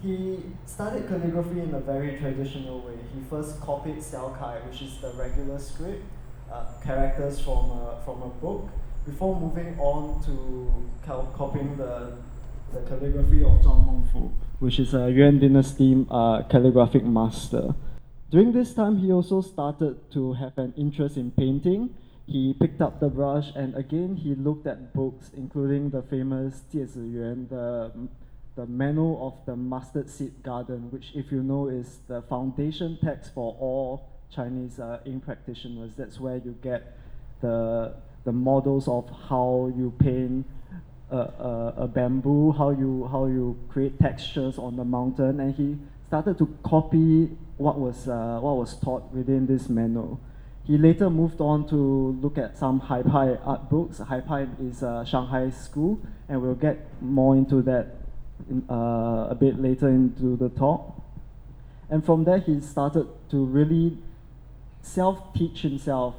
He started calligraphy in a very traditional way. He first copied Xiao Kai, which is the regular script, characters from a book, before moving on to copying the calligraphy of Zhuang Mengfu, which is a Yuan dynasty calligraphic master. During this time, he also started to have an interest in painting. He picked up the brush and again he looked at books, including the famous 芥子园, the manual of the mustard seed garden, which, if you know, is the foundation text for all Chinese ink practitioners. That's where you get the models of how you paint a bamboo, how you create textures on the mountain, and he started to copy what was taught within this manual. He later moved on to look at some Haipai art books. Haipai is a Shanghai school, and we'll get more into that a bit later into the talk. And from there, he started to really self-teach himself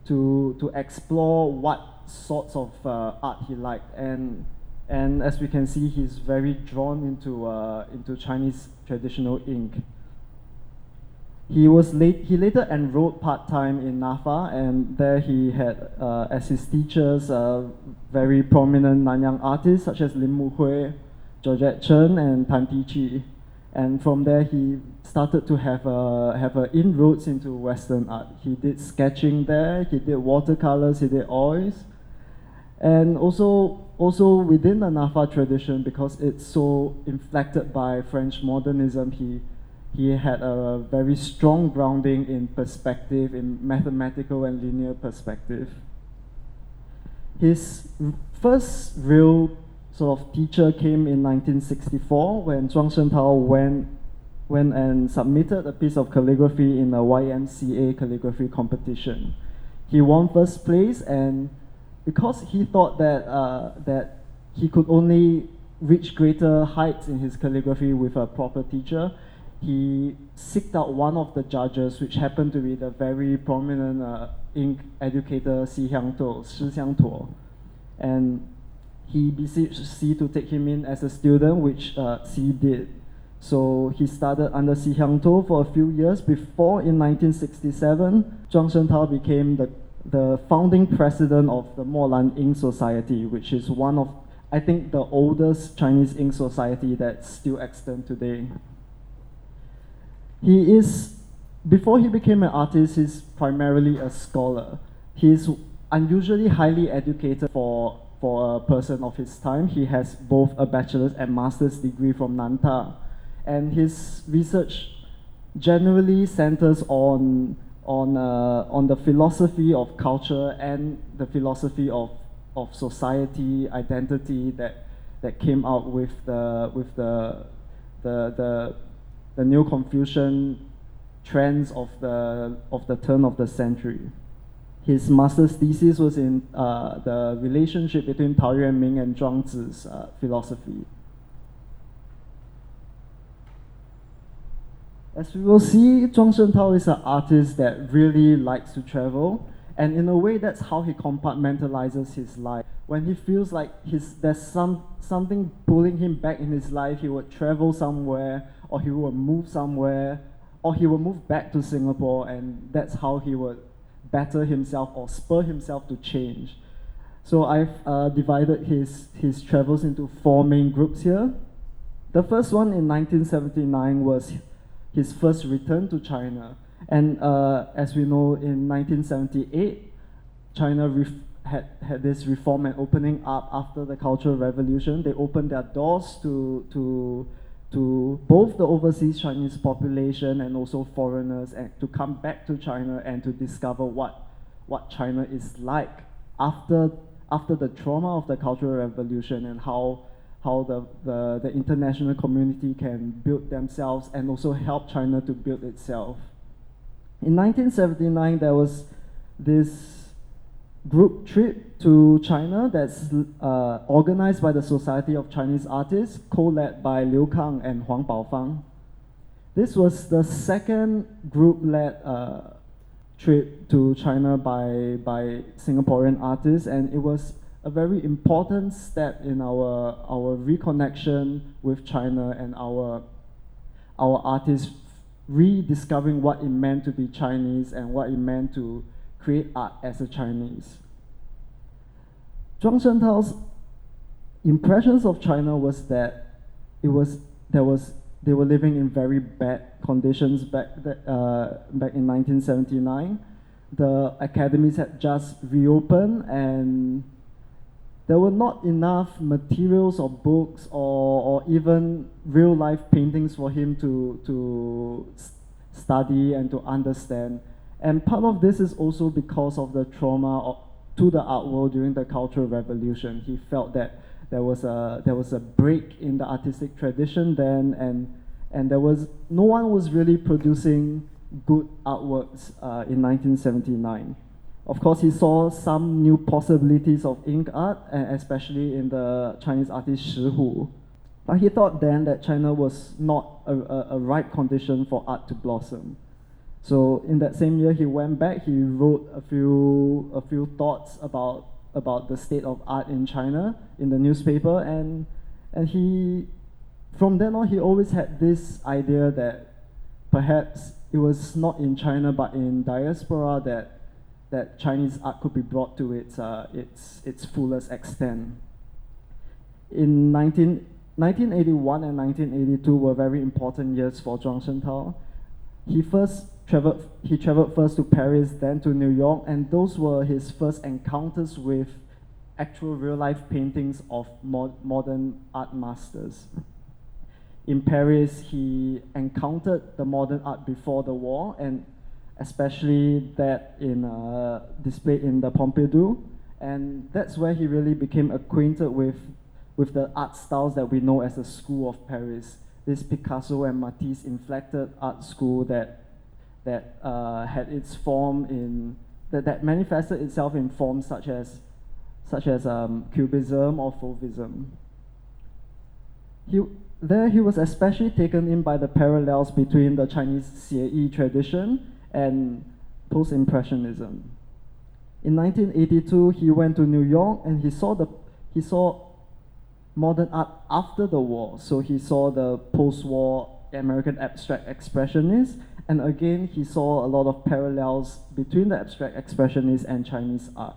to explore what sorts of art he liked. And as we can see, he's very drawn into Chinese traditional ink. He later enrolled part-time in NAFA, and there he had as his teachers very prominent Nanyang artists such as Lim Muhui, Georgette Chen, and Tan Ti Chi. And from there, he started to have inroads into Western art. He did sketching there, he did watercolors, he did oils. And also within the NAFA tradition, because it's so inflected by French modernism, he had a very strong grounding in perspective, in mathematical and linear perspective. His first real sort of teacher came in 1964 when Zhuang Shentao went and submitted a piece of calligraphy in a YMCA calligraphy competition. He won first place, and because he thought that he could only reach greater heights in his calligraphy with a proper teacher, he seeked out one of the judges, which happened to be the very prominent ink educator Shi Xiangtuo, and he beseeched Xi to take him in as a student, which Xi did. So he started under Xi Xiangtuo for a few years before, in 1967, Zhuang Shentao became the founding president of the Molan Ink Society, which is one of, I think, the oldest Chinese ink society that's still extant today. Before he became an artist, he's primarily a scholar. He's unusually highly educated for a person of his time. He has both a bachelor's and master's degree from Nanta, and his research generally centers on the philosophy of culture and the philosophy of society, identity that came out with the Neo Confucian trends of the turn of the century. His master's thesis was in the relationship between Tao Yuanming and Zhuangzi's philosophy. As we will see, Zhuang Shentao is an artist that really likes to travel, and in a way that's how he compartmentalizes his life. When he feels like there's something pulling him back in his life, he would travel somewhere, or he would move somewhere, or he would move back to Singapore, and that's how he would better himself or spur himself to change. So I've divided his travels into 4 main groups here. The first one in 1979 was his first return to China. And as we know, in 1978, China had this reform and opening up after the Cultural Revolution. They opened their doors to both the overseas Chinese population and also foreigners, and to come back to China and to discover what China is like after the trauma of the Cultural Revolution, and how the international community can build themselves and also help China to build itself. In 1979, there was this group trip to China that's organized by the Society of Chinese Artists, co-led by Liu Kang and Huang Baofang. This was the second group-led trip to China by Singaporean artists, and it was a very important step in our reconnection with China and our artists rediscovering what it meant to be Chinese and what it meant to create art as a Chinese. Zhuang Shengtao's impressions of China was that they were living in very bad conditions back in 1979. The academies had just reopened and there were not enough materials or books or even real life paintings for him to study and to understand. And part of this is also because of the trauma to the art world during the Cultural Revolution. He felt that there was a break in the artistic tradition then, and no one was really producing good artworks in 1979. Of course, he saw some new possibilities of ink art, especially in the Chinese artist Shi Hu. But he thought then that China was not a right condition for art to blossom. So in that same year, he went back. He wrote a few thoughts about the state of art in China in the newspaper, and he, from then on, he always had this idea that perhaps it was not in China but in diaspora that Chinese art could be brought to its fullest extent. In 1981 and 1982 were very important years for Zhuang Shengtao. He traveled first to Paris, then to New York, and those were his first encounters with actual real-life paintings of modern art masters. In Paris, he encountered the modern art before the war, and especially that displayed in the Pompidou, and that's where he really became acquainted with the art styles that we know as the School of Paris, this Picasso and Matisse inflected art school that had its form that manifested itself in forms such as Cubism or Fauvism. He was especially taken in by the parallels between the Chinese Xie tradition and Post-Impressionism. In 1982, he went to New York and he saw modern art after the war. So he saw the post-war American abstract expressionists, and again he saw a lot of parallels between the abstract expressionists and Chinese art.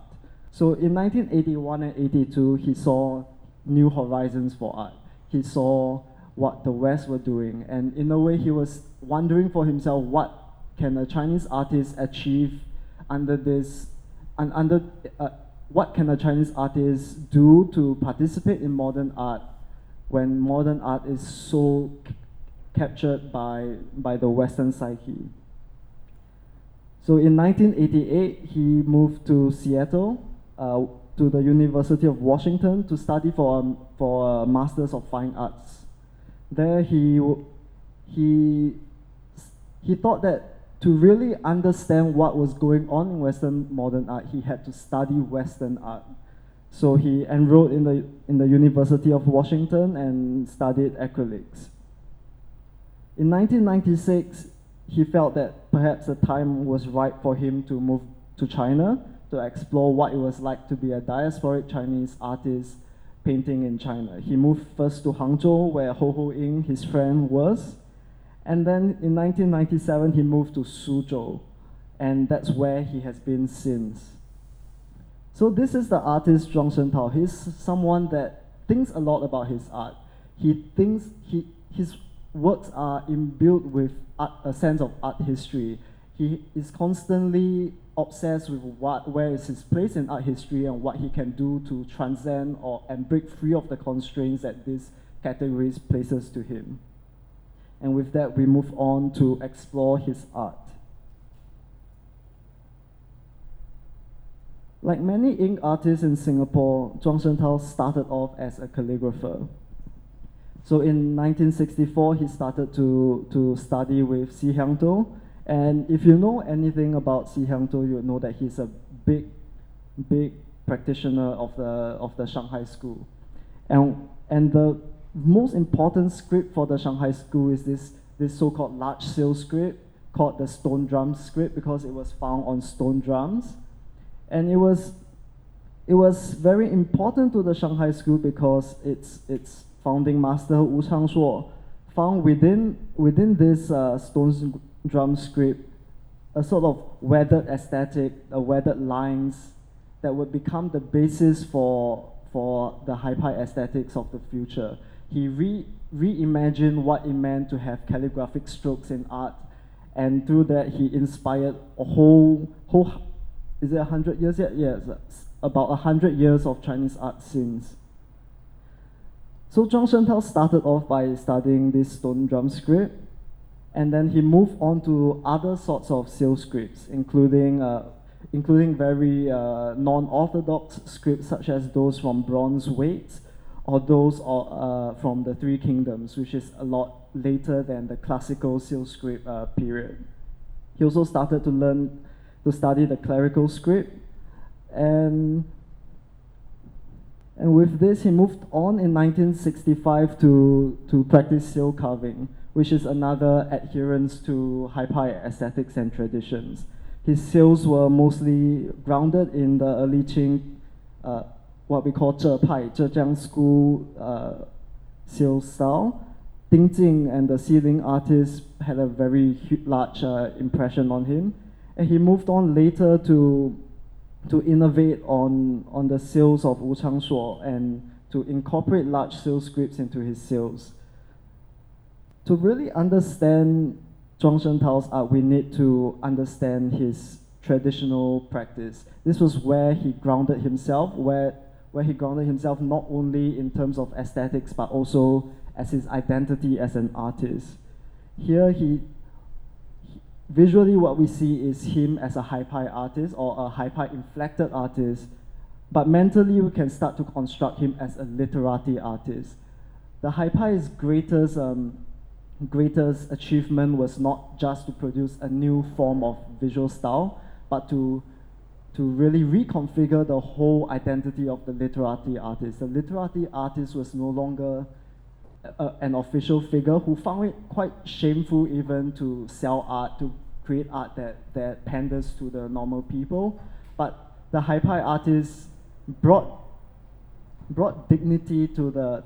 So in 1981 and 82, he saw new horizons for art. He saw what the West were doing, and in a way he was wondering for himself, what can a Chinese artist achieve under this, what can a Chinese artist do to participate in modern art when modern art is so captured by the Western psyche. So in 1988, he moved to Seattle, to the University of Washington to study for a Master's of Fine Arts. There he thought that to really understand what was going on in Western modern art, he had to study Western art. So he enrolled in the University of Washington and studied acrylics. In 1996, he felt that perhaps the time was right for him to move to China to explore what it was like to be a diasporic Chinese artist painting in China. He moved first to Hangzhou, where Ho Ho Ying, his friend, was. And then in 1997, he moved to Suzhou, and that's where he has been since. So this is the artist Zhuang Shengtao. He's someone that thinks a lot about his art. He thinks his works are imbued with a sense of art history. He is constantly obsessed with where is his place in art history and what he can do to transcend and break free of the constraints that these categories places to him. And with that, we move on to explore his art. Like many ink artists in Singapore, Zhuang Shengtao started off as a calligrapher. So in 1964, he started to study with Si Hyangtou. And if you know anything about Si Hyangtou, you know that he's a big practitioner of the Shanghai school. And the most important script for the Shanghai school is this so-called large scale script called the stone drum script, because it was found on stone drums. And it was It was very important to the Shanghai school because its founding master Wu Changshuo found within this stone drum script a sort of weathered aesthetic, weathered lines that would become the basis for the Hai-Pai aesthetics of the future. He reimagined what it meant to have calligraphic strokes in art, and through that he inspired a whole is it 100 years yet? Yes, about 100 years of Chinese art since. So Zhuang Shentao started off by studying this stone drum script, and then he moved on to other sorts of seal scripts, including very non-orthodox scripts such as those from bronze weights or those from the Three Kingdoms, which is a lot later than the classical seal script period. He also started to study the clerical script, and with this he moved on in 1965 to practice seal carving, which is another adherence to Hai-Pai aesthetics and traditions. His seals were mostly grounded in the early Qing, what we call Zhejiang school seal style. Ding Jing and the sealing artist had a very large impression on him, and he moved on later to innovate on the seals of Wu Changshuo and to incorporate large seal scripts into his seals. To really understand Zhuang Shentao's art, we need to understand his traditional practice. This was where he grounded himself, where he grounded himself not only in terms of aesthetics, but also as his identity as an artist. Here, visually what we see is him as a Hai-Pai artist or a Hai-Pai inflected artist, but mentally we can start to construct him as a literati artist. The Hai-Pai's greatest achievement was not just to produce a new form of visual style, but to really reconfigure the whole identity of the literati artist. The literati artist was no longer an official figure who found it quite shameful even to sell art, to create art that panders to the normal people. But the Hai-Pai artist brought dignity to the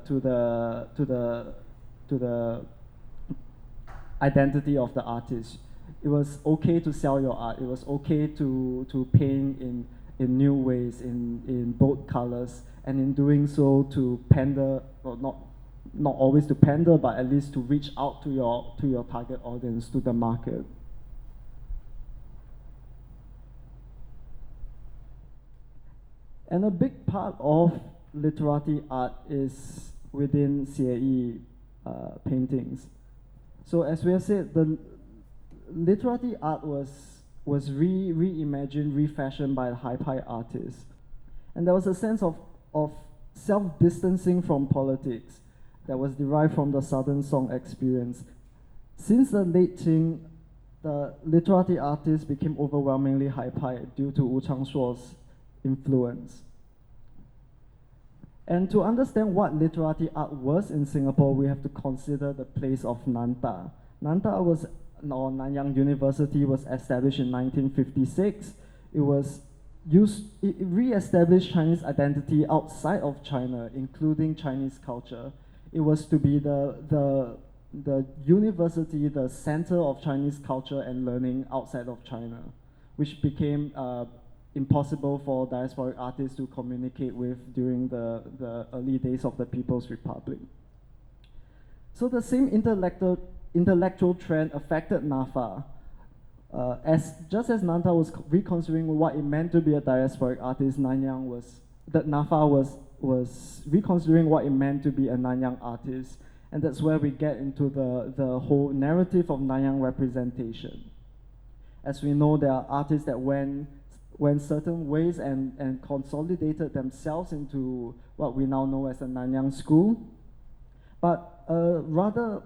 identity of the artist. It was okay to sell your art. It was okay to paint in new ways, in bold colors, and in doing so to pander, or not always to pander, but at least to reach out to your target audience, to the market. And a big part of literati art is within CAE paintings. So as we have said, the literati art was reimagined, refashioned by the Hai-Pai artists. And there was a sense of self-distancing from politics that was derived from the Southern Song experience. Since the late Qing, the literati artists became overwhelmingly Hai-Pai due to Wu Changshuo's influence. And to understand what literati art was in Singapore, we have to consider the place of Nanta. Nanyang University was established in 1956. It re-established Chinese identity outside of China, including Chinese culture. It was to be the university, the center of Chinese culture and learning outside of China, which became impossible for diasporic artists to communicate with during the early days of the People's Republic. So the same intellectual trend affected NAFA. Just as Nanta was reconsidering what it meant to be a diasporic artist, NAFA was reconsidering what it meant to be a Nanyang artist, and that's where we get into the whole narrative of Nanyang representation. As we know, there are artists that went certain ways and consolidated themselves into what we now know as the Nanyang School, but a rather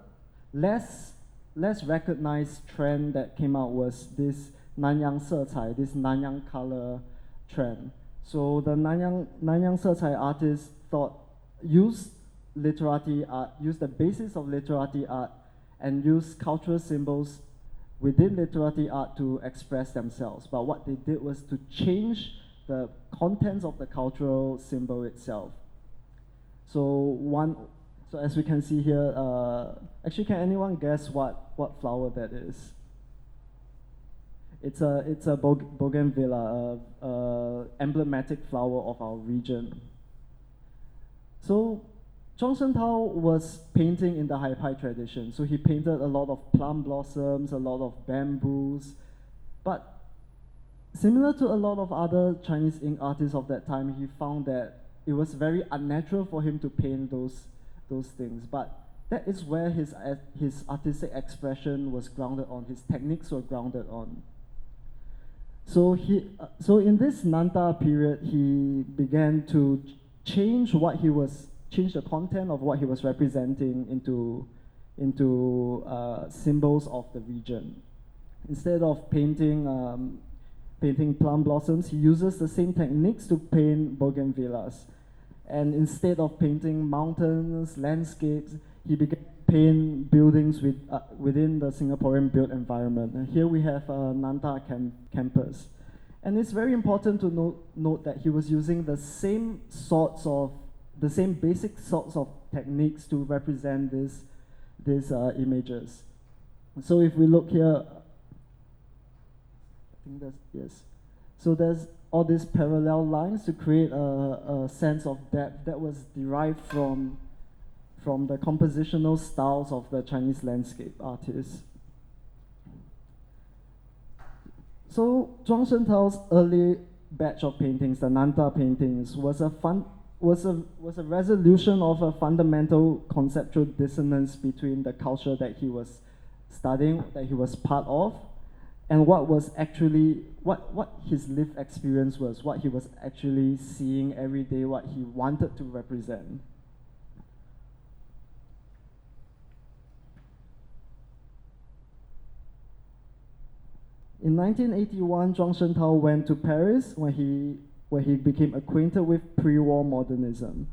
less recognized trend that came out was this Nanyang 色彩, this Nanyang color trend. So the Nanyang 色彩 artists use literati art, use the basis of literati art, and use cultural symbols within literati art to express themselves. But what they did was to change the contents of the cultural symbol itself. So as we can see here, actually, can anyone guess what flower that is? It's a bougainvillea, emblematic flower of our region. So Zhuang Shentao was painting in the Haipai tradition. So he painted a lot of plum blossoms, a lot of bamboos, but similar to a lot of other Chinese ink artists of that time, he found that it was very unnatural for him to paint those things. But that is where his artistic expression was grounded on, his techniques were grounded on. So in this Nanta period, he began to change the content of what he was representing into symbols of the region. Instead of painting plum blossoms, he uses the same techniques to paint bougainvilleas. And instead of painting mountains, landscapes, he began to paint buildings within the Singaporean built environment. And here we have Nanta campus. And it's very important to note that he was using the same basic sorts of techniques to represent these images. So if we look here, I think yes. So there's all these parallel lines to create a sense of depth that was derived from the compositional styles of the Chinese landscape artists. So Zhuang Shentao's early batch of paintings, the Nanta paintings, was a resolution of a fundamental conceptual dissonance between the culture that he was studying, that he was part of, and what his lived experience was, what he was actually seeing every day, what he wanted to represent. In 1981, Zhuang Shentao went to Paris where he became acquainted with pre-war modernism.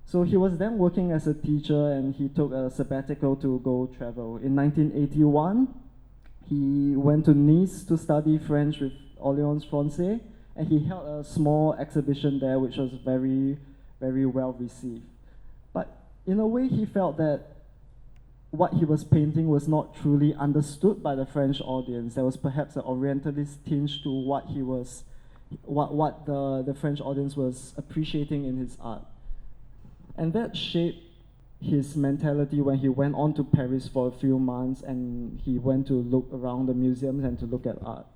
So he was then working as a teacher and he took a sabbatical to go travel. In 1981, he went to Nice to study French with Alliance Francaise, and he held a small exhibition there which was very, very well received. But in a way, he felt that what he was painting was not truly understood by the French audience. There was perhaps an Orientalist tinge to what the French audience was appreciating in his art. And that shaped his mentality when he went on to Paris for a few months and he went to look around the museums and to look at art.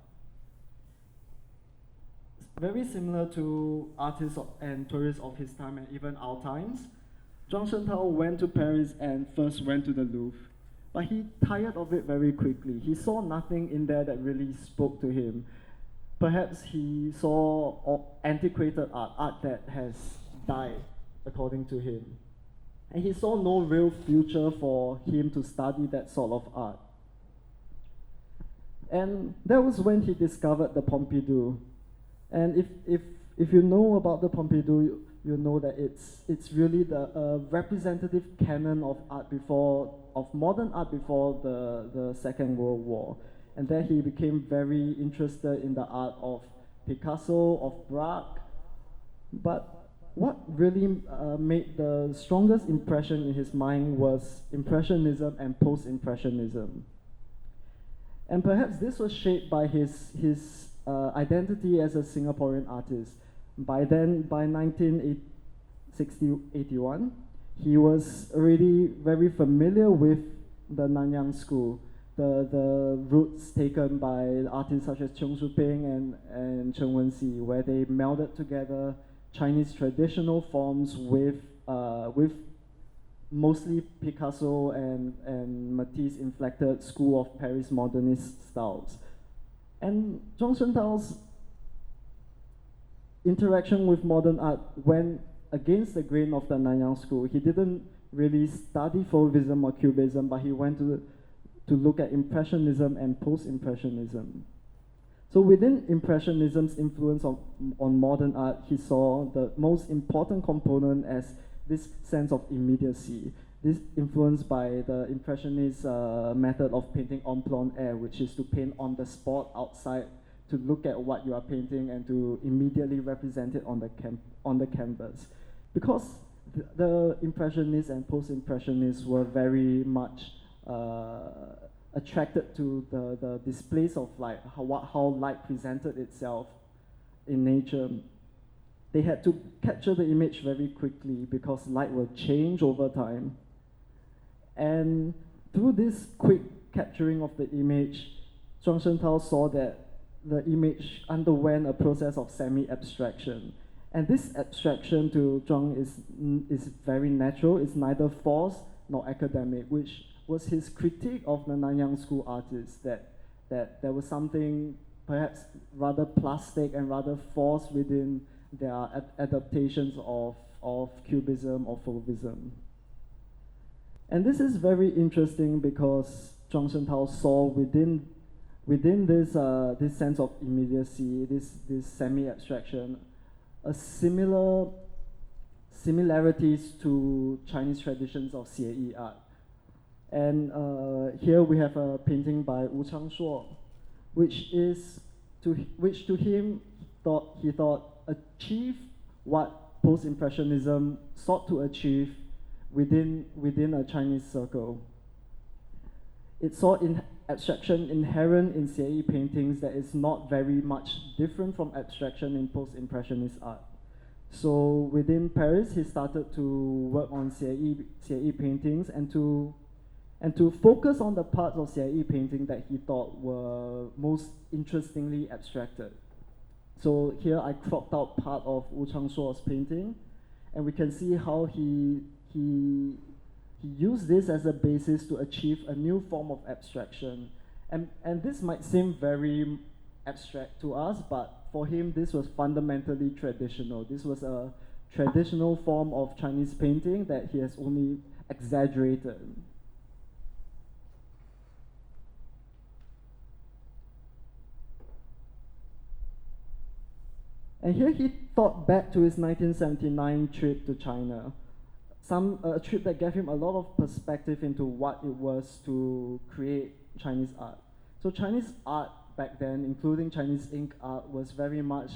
Very similar to artists and tourists of his time and even our times, Zhuang Shentao went to Paris and first went to the Louvre. But he tired of it very quickly. He saw nothing in there that really spoke to him. Perhaps he saw antiquated art that has died, according to him. And he saw no real future for him to study that sort of art. And that was when he discovered the Pompidou. And if you know about the Pompidou, you know that it's really the representative canon of modern art before the Second World War. And then he became very interested in the art of Picasso, of Braque. But what really made the strongest impression in his mind was Impressionism and Post-Impressionism. And perhaps this was shaped by his identity as a Singaporean artist. By then, by 1981, he was already very familiar with the Nanyang school, the roots taken by artists such as Cheung Soo Ping and Chen Wenxi, where they melded together Chinese traditional forms with mostly Picasso and Matisse inflected school of Paris modernist styles. And Zhuang Shentao's interaction with modern art went against the grain of the Nanyang school. He didn't really study Fauvism or Cubism, but he went to look at Impressionism and Post-Impressionism. So within Impressionism's influence on modern art, he saw the most important component as this sense of immediacy. This influenced by the Impressionist method of painting en plein air, which is to paint on the spot outside to look at what you are painting and to immediately represent it on the canvas. Because the Impressionists and Post-Impressionists were very much attracted to the displays of light, how light presented itself in nature. They had to capture the image very quickly because light will change over time. And through this quick capturing of the image, Zhuang Shentao saw that the image underwent a process of semi-abstraction. And this abstraction to Zhuang is very natural. It's neither forced nor academic, which was his critique of the Nanyang school artists, that there was something perhaps rather plastic and rather forced within their adaptations of Cubism or Fauvism. And this is very interesting because Zhuang Shentao saw within this sense of immediacy, this semi-abstraction, similarities to Chinese traditions of Xie art. And here we have a painting by Wu Changshuo, which to him he thought achieved what Post-Impressionism sought to achieve within a Chinese circle. It saw abstraction inherent in Xie paintings that is not very much different from abstraction in Post-Impressionist art. So within Paris, he started to work on Xie paintings and to focus on the parts of Xie painting that he thought were most interestingly abstracted. So here I cropped out part of Wu Changshuo's painting, and we can see how he used this as a basis to achieve a new form of abstraction. And this might seem very abstract to us, but for him this was fundamentally traditional. This was a traditional form of Chinese painting that he has only exaggerated. And here he thought back to his 1979 trip to China. A trip that gave him a lot of perspective into what it was to create Chinese art. So Chinese art back then, including Chinese ink art, was very much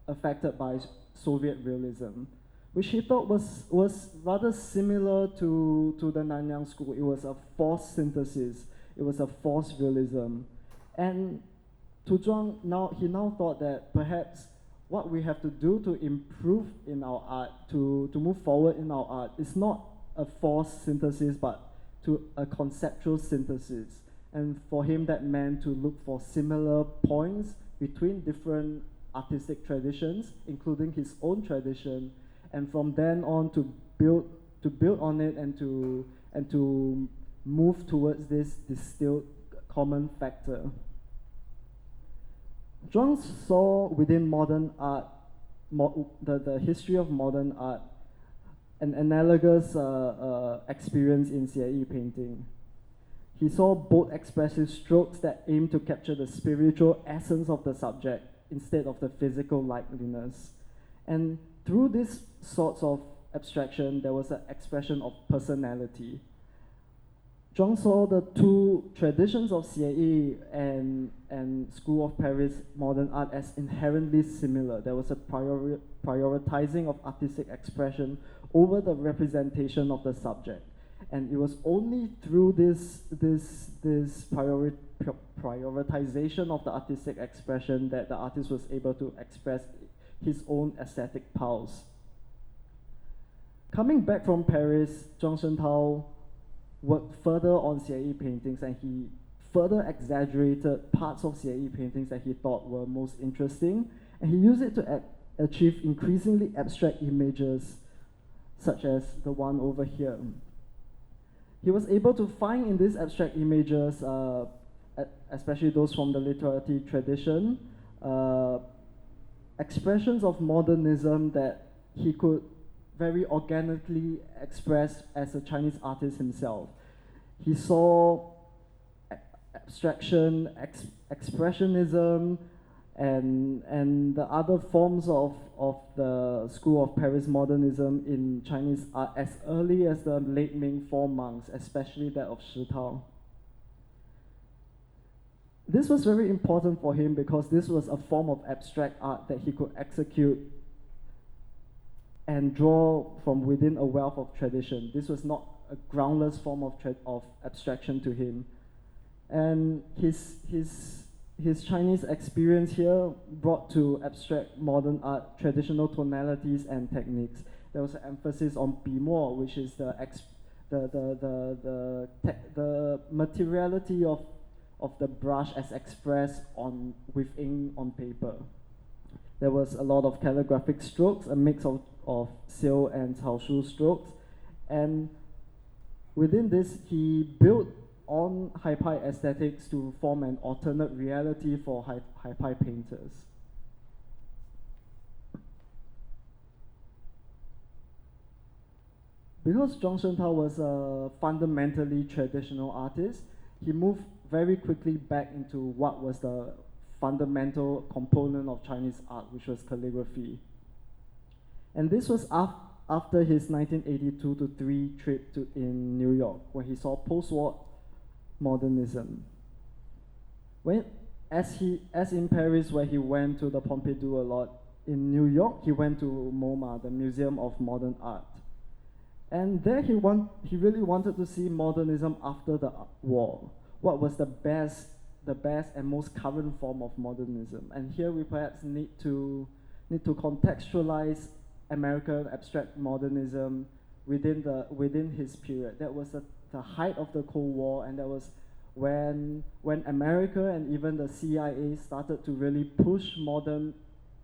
affected by Soviet realism, which he thought was rather similar to the Nanyang school. It was a forced synthesis. It was a forced realism. And to Zhuang, he now thought that perhaps what we have to do to improve in our art, to move forward in our art, is not a forced synthesis, but to a conceptual synthesis. And for him, that meant to look for similar points between different artistic traditions, including his own tradition, and from then on to build on it and to move towards this distilled common factor. Zhuang saw within modern art, the history of modern art, an analogous experience in Xie painting. He saw both expressive strokes that aim to capture the spiritual essence of the subject instead of the physical likeness. And through these sorts of abstraction, there was an expression of personality. Zhuang saw the two traditions of Xie and School of Paris modern art as inherently similar. There was a prioritizing of artistic expression over the representation of the subject. And it was only through this prioritization of the artistic expression that the artist was able to express his own aesthetic pulse. Coming back from Paris, Zhuang Shentao worked further on Xie paintings, and he further exaggerated parts of Xie paintings that he thought were most interesting, and he used it to achieve increasingly abstract images, such as the one over here. He was able to find in these abstract images, especially those from the literary tradition, expressions of modernism that he could very organically express as a Chinese artist himself. He saw abstraction, expressionism, and the other forms of the School of Paris modernism in Chinese art as early as the late Ming four monks, especially that of Shi Tao. This was very important for him because this was a form of abstract art that he could execute and draw from within a wealth of tradition. This was not a groundless form of abstraction to him. And his Chinese experience here brought to abstract modern art traditional tonalities and techniques. There was an emphasis on bimo, which is the materiality of the brush as expressed with ink on paper. There was a lot of calligraphic strokes, a mix of seal and caoshu strokes, and within this he built on Hai-Pai aesthetics to form an alternate reality for Hai-Pai painters. Because Zhuang Shentao was a fundamentally traditional artist, he moved very quickly back into what was the fundamental component of Chinese art, which was calligraphy. And this was after his 1982-3 trip in New York, when he saw post-war modernism. As in Paris, where he went to the Pompidou a lot, in New York, he went to MoMA, the Museum of Modern Art. And there he really wanted to see modernism after the war. What was the best and most current form of modernism? And here we perhaps need to contextualize American abstract modernism within his period. That was the height of the Cold War, and that was when America and even the CIA started to really push modern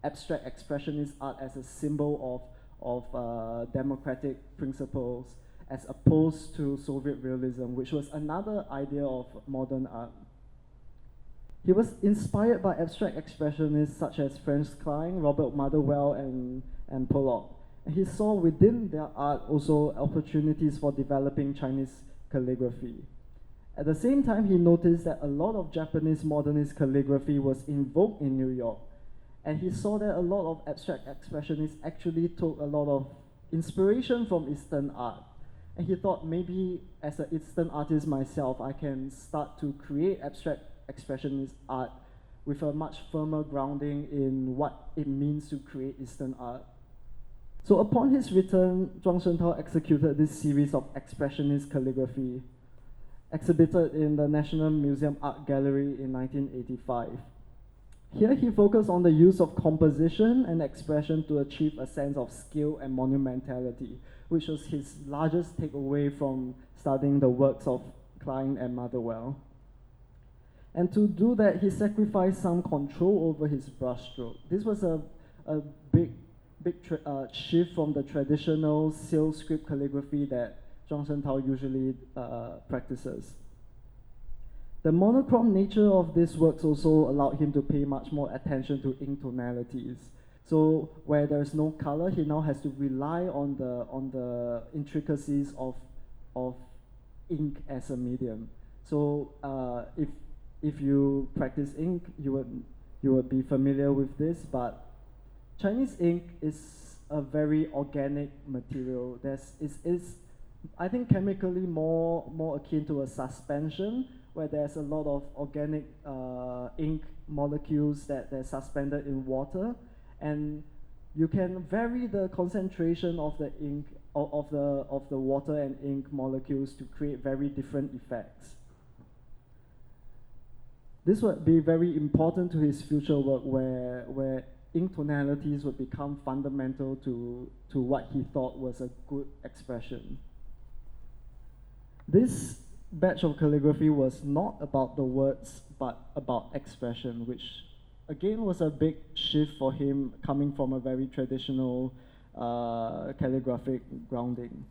abstract expressionist art as a symbol of democratic principles, as opposed to Soviet realism, which was another idea of modern art. He was inspired by abstract expressionists such as Franz Klein, Robert Motherwell, and Pollock. And he saw within their art also opportunities for developing Chinese calligraphy. At the same time, he noticed that a lot of Japanese modernist calligraphy was in vogue in New York. And he saw that a lot of abstract expressionists actually took a lot of inspiration from Eastern art. And he thought, maybe as an Eastern artist myself, I can start to create abstract expressionist art with a much firmer grounding in what it means to create Eastern art. So upon his return, Zhuang Shentao executed this series of expressionist calligraphy, exhibited in the National Museum Art Gallery in 1985. Here he focused on the use of composition and expression to achieve a sense of scale and monumentality, which was his largest takeaway from studying the works of Klein and Motherwell. And to do that, he sacrificed some control over his brushstroke. This was a big shift from the traditional seal script calligraphy that Zhuang Shentao usually practices. The monochrome nature of these works also allowed him to pay much more attention to ink tonalities. So where there's no color, he now has to rely on the intricacies of ink as a medium. So if you practice ink, you would be familiar with this, but Chinese ink is a very organic material. It's I think chemically more akin to a suspension, where there's a lot of organic ink molecules that they're suspended in water, and you can vary the concentration of the ink of the water and ink molecules to create very different effects. This would be very important to his future work, where ink tonalities would become fundamental to what he thought was a good expression. This batch of calligraphy was not about the words, but about expression, which again was a big shift for him, coming from a very traditional calligraphic grounding.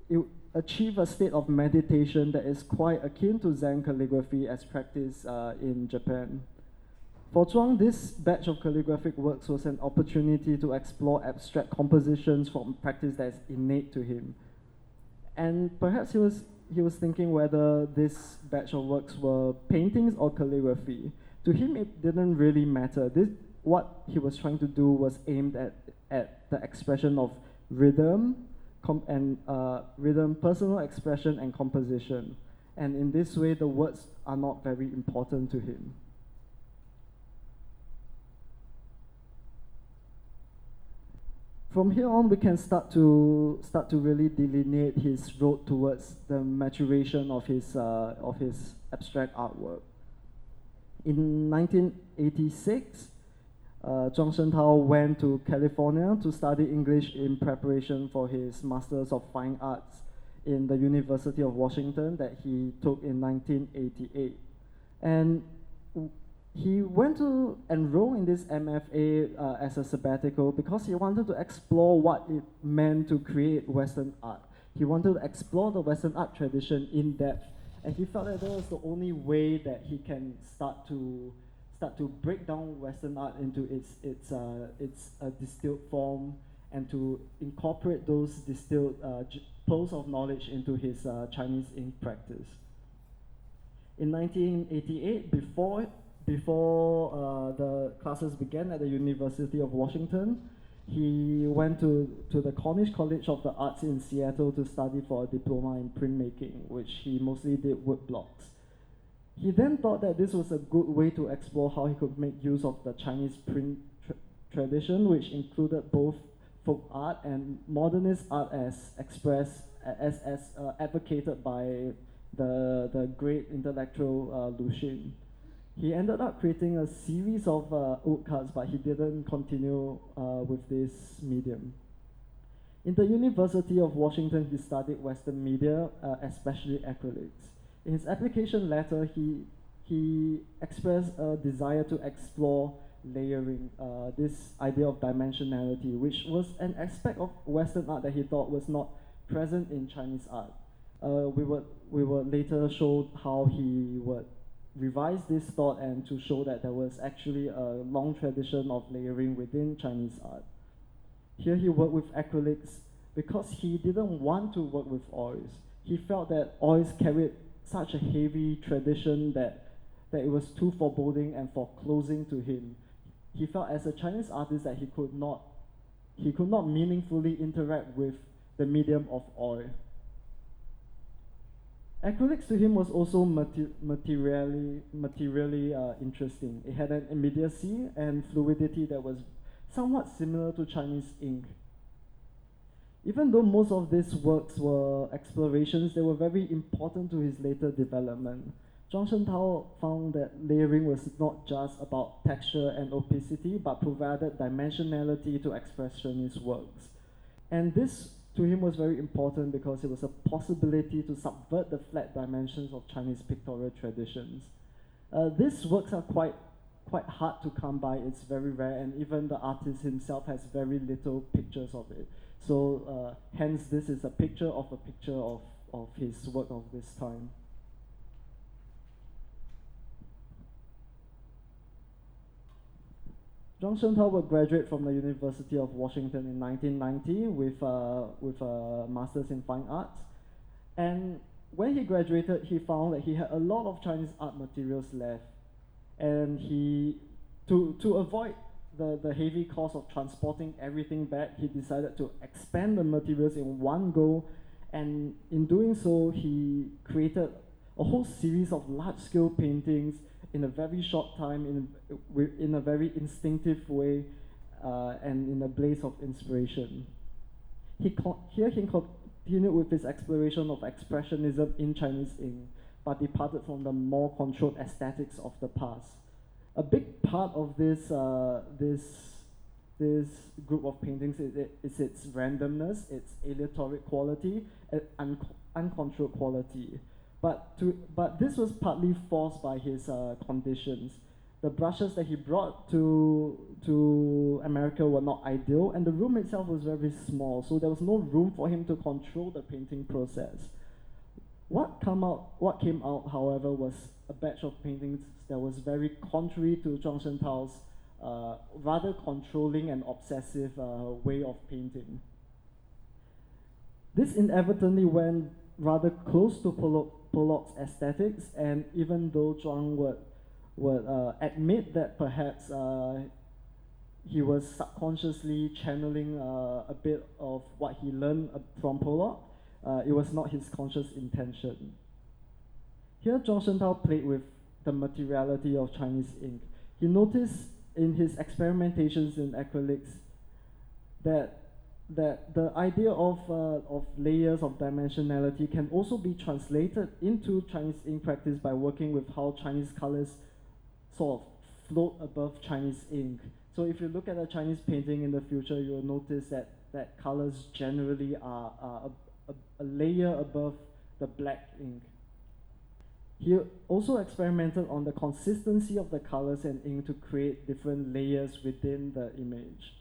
It achieved a state of meditation that is quite akin to Zen calligraphy as practiced in Japan. For Zhuang, this batch of calligraphic works was an opportunity to explore abstract compositions from practice that is innate to him. And perhaps he was thinking whether this batch of works were paintings or calligraphy. To him, it didn't really matter. What he was trying to do was aimed at the expression of rhythm, personal expression, and composition. And in this way, the words are not very important to him. From here on, we can start to really delineate his road towards the maturation of his abstract artwork. In 1986, Zhuang Shentao went to California to study English in preparation for his Masters of Fine Arts in the University of Washington that he took in 1988. And he went to enroll in this MFA as a sabbatical because he wanted to explore what it meant to create Western art. He wanted to explore the Western art tradition in depth, and he felt that that was the only way that he can start to break down Western art into its distilled form, and to incorporate those distilled pearls of knowledge into his Chinese ink practice. In 1988, before the classes began at the University of Washington, he went to the Cornish College of the Arts in Seattle to study for a diploma in printmaking, which he mostly did wood blocks. He then thought that this was a good way to explore how he could make use of the Chinese print tradition, which included both folk art and modernist art as expressed, as advocated by the great intellectual Lu Xun. He ended up creating a series of woodcuts, but he didn't continue with this medium. In the University of Washington, he studied Western media, especially acrylics. In his application letter, he expressed a desire to explore layering, this idea of dimensionality, which was an aspect of Western art that he thought was not present in Chinese art. We would later show how he would revise this thought and to show that there was actually a long tradition of layering within Chinese art. Here he worked with acrylics because he didn't want to work with oils. He felt that oils carried such a heavy tradition that it was too foreboding and foreclosing to him. He felt as a Chinese artist that he could not meaningfully interact with the medium of oil. Acrylics to him was also materially interesting. It had an immediacy and fluidity that was somewhat similar to Chinese ink. Even though most of these works were explorations, they were very important to his later development. Zhuang Shentao found that layering was not just about texture and opacity, but provided dimensionality to expressionist works. And this to him was very important because it was a possibility to subvert the flat dimensions of Chinese pictorial traditions. These works are quite hard to come by. It's very rare, and even the artist himself has very little pictures of it. So hence this is a picture of his work of this time. Zhuang Shentao would graduate from the University of Washington in 1990 with a master's in fine arts. And when he graduated, he found that he had a lot of Chinese art materials left. And to avoid the heavy cost of transporting everything back, he decided to expand the materials in one go. And in doing so, he created a whole series of large-scale paintings in a very short time, in a very instinctive way, and in a blaze of inspiration. Here he continued with his exploration of expressionism in Chinese ink, but departed from the more controlled aesthetics of the past. A big part of this group of paintings is its randomness, its aleatoric quality, and uncontrolled quality. But this was partly forced by his conditions. The brushes that he brought to America were not ideal, and the room itself was very small, so there was no room for him to control the painting process. What came out, however, was a batch of paintings that was very contrary to Zhuang Shentao's rather controlling and obsessive way of painting. This inevitably went rather close to Pollock's aesthetics, and even though Zhuang would admit that perhaps he was subconsciously channeling a bit of what he learned from Pollock, it was not his conscious intention. Here, Zhuang Shentao played with the materiality of Chinese ink. He noticed in his experimentations in acrylics that that the idea of layers of dimensionality can also be translated into Chinese ink practice by working with how Chinese colors sort of float above Chinese ink. So if you look at a Chinese painting in the future, you'll notice that colors generally are a layer above the black ink. He also experimented on the consistency of the colors and ink to create different layers within the image.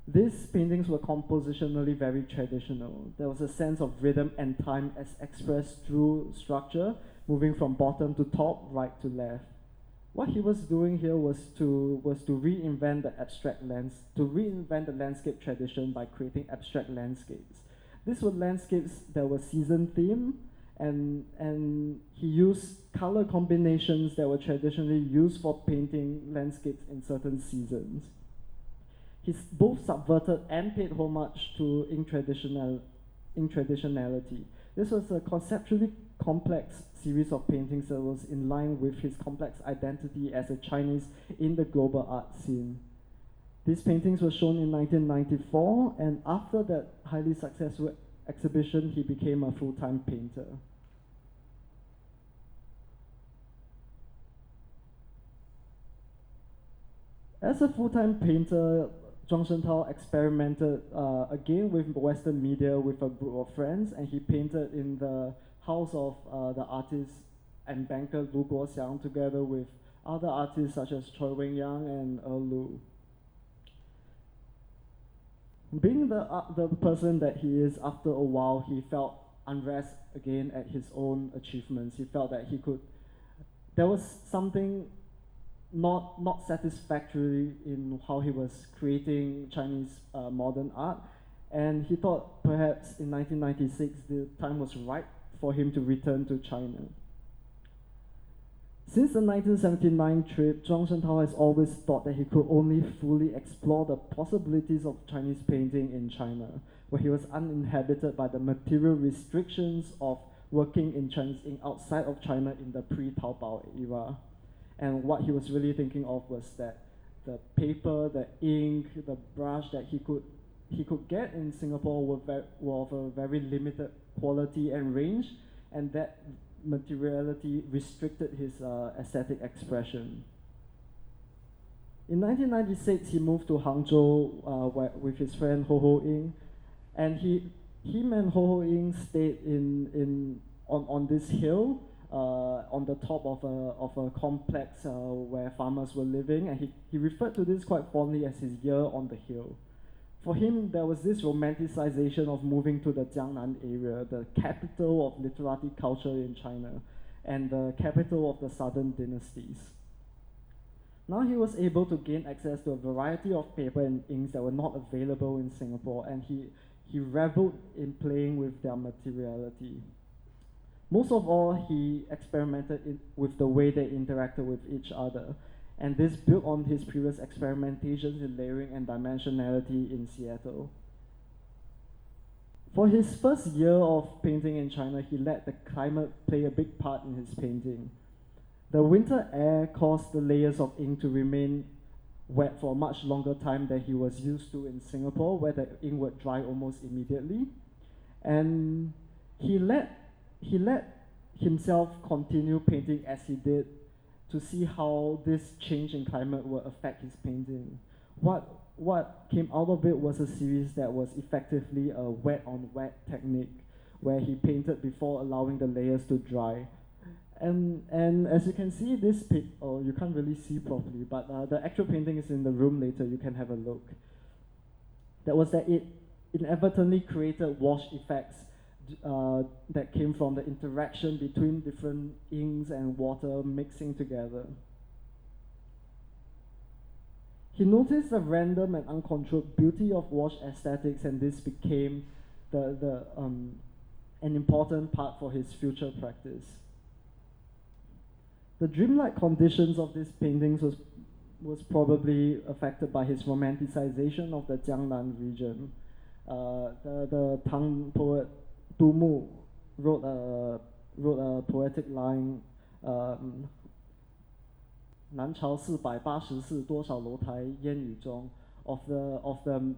These paintings were compositionally very traditional. There was a sense of rhythm and time as expressed through structure, moving from bottom to top, right to left. What he was doing here was to reinvent the landscape tradition by creating abstract landscapes. These were landscapes that were season themed, and he used color combinations that were traditionally used for painting landscapes in certain seasons. He both subverted and paid homage to ink traditionality. This was a conceptually complex series of paintings that was in line with his complex identity as a Chinese in the global art scene. These paintings were shown in 1994, and after that highly successful exhibition, he became a full-time painter. As a full-time painter, Zhuang Shentao experimented again with Western media with a group of friends, and he painted in the house of the artist and banker Lu Guoxiang together with other artists such as Choi Wen-yang and Lu. Being the person that he is, after a while, he felt unrest again at his own achievements. He felt that there was something not satisfactory in how he was creating Chinese modern art, and he thought perhaps in 1996 the time was right for him to return to China. Since the 1979 trip, Zhuang Shentao has always thought that he could only fully explore the possibilities of Chinese painting in China, where he was uninhabited by the material restrictions of working in Chinese ink outside of China in the pre-Taobao era. And what he was really thinking of was that the paper, the ink, the brush that he could get in Singapore were of a very limited quality and range, and that materiality restricted his aesthetic expression. In 1996, he moved to Hangzhou with his friend Ho Ho Ying, and him and Ho Ho Ying stayed on this hill on the top of a complex where farmers were living, and he referred to this quite fondly as his year on the hill. For him, there was this romanticization of moving to the Jiangnan area, the capital of literati culture in China, and the capital of the southern dynasties. Now he was able to gain access to a variety of paper and inks that were not available in Singapore, and he reveled in playing with their materiality. Most of all, he experimented with the way they interacted with each other, and this built on his previous experimentations in layering and dimensionality in Seattle. For his first year of painting in China, he let the climate play a big part in his painting. The winter air caused the layers of ink to remain wet for a much longer time than he was used to in Singapore, where the ink would dry almost immediately. And he let himself continue painting as he did, to see how this change in climate will affect his painting. What came out of it was a series that was effectively a wet on wet technique, where he painted before allowing the layers to dry. And as you can see, you can't really see properly, but the actual painting is in the room later, you can have a look. That was that it inadvertently created wash effects that came from the interaction between different inks and water mixing together. He noticed the random and uncontrolled beauty of wash aesthetics, and this became an important part for his future practice. The dreamlike conditions of these paintings was probably affected by his romanticization of the Jiangnan region. The Tang poet Du Mu wrote a poetic line, 南朝484多少楼台烟雨中, of the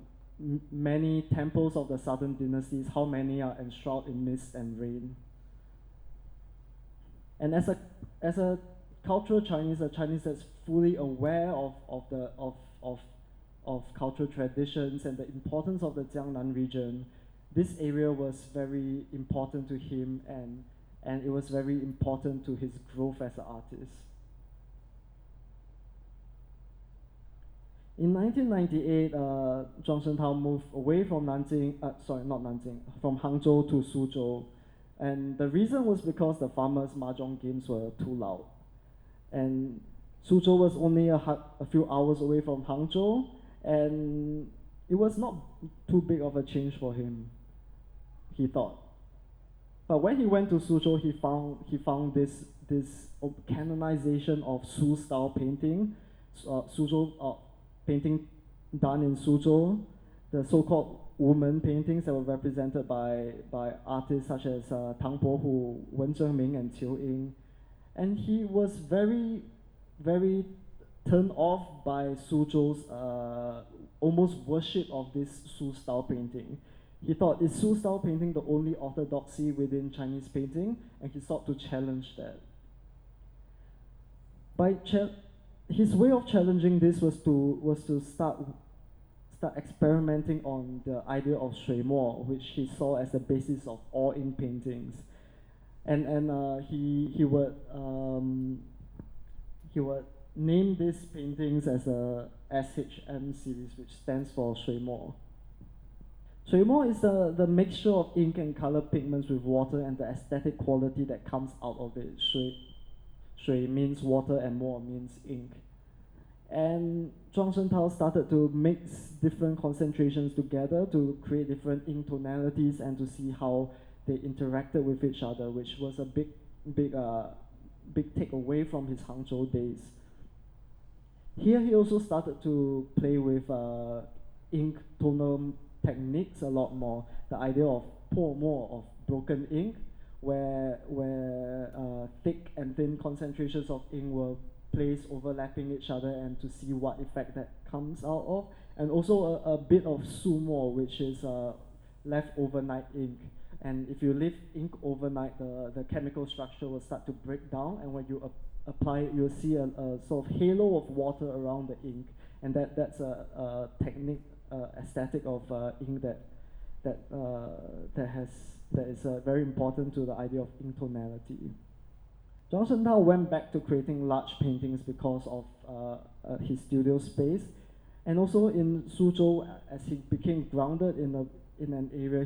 many temples of the southern dynasties, how many are enshrouded in mist and rain. And as a cultural Chinese, a Chinese that's fully aware of cultural traditions and the importance of the Jiangnan region, this area was very important to him, and it was very important to his growth as an artist. In 1998, Zhuang Shentao moved away from from Hangzhou to Suzhou. And the reason was because the farmers' mahjong games were too loud. And Suzhou was only a few hours away from Hangzhou, and it was not too big of a change for him, he thought. But when he went to Suzhou, he found this canonization of Su style painting, Suzhou painting done in Suzhou, the so-called woman paintings that were represented by artists such as Tang Bohu, Wen Zhengming, and Qiu Ying. And he was very, very turned off by Suzhou's almost worship of this Su style painting. He thought, is Su style painting the only orthodoxy within Chinese painting? And he sought to challenge that. His way of challenging this was to start experimenting on the idea of shui mo, which he saw as the basis of all ink paintings, and he would name these paintings as a SHM series, which stands for shui mo. Shui mo is the mixture of ink and color pigments with water and the aesthetic quality that comes out of it. Shui means water and mo means ink. And Zhuang Shentao started to mix different concentrations together to create different ink tonalities and to see how they interacted with each other, which was a big take away from his Hangzhou days. Here he also started to play with ink tonal techniques a lot more. The idea of po mo, of broken ink, where thick and thin concentrations of ink were placed overlapping each other and to see what effect that comes out of. And also a bit of sumo, which is left overnight ink. And if you leave ink overnight, the chemical structure will start to break down, and when you apply it, you'll see a sort of halo of water around the ink. And that's a technique, aesthetic of ink that is very important to the idea of ink tonality. Zhuang Shentao went back to creating large paintings because of his studio space, and also in Suzhou, as he became grounded in an area,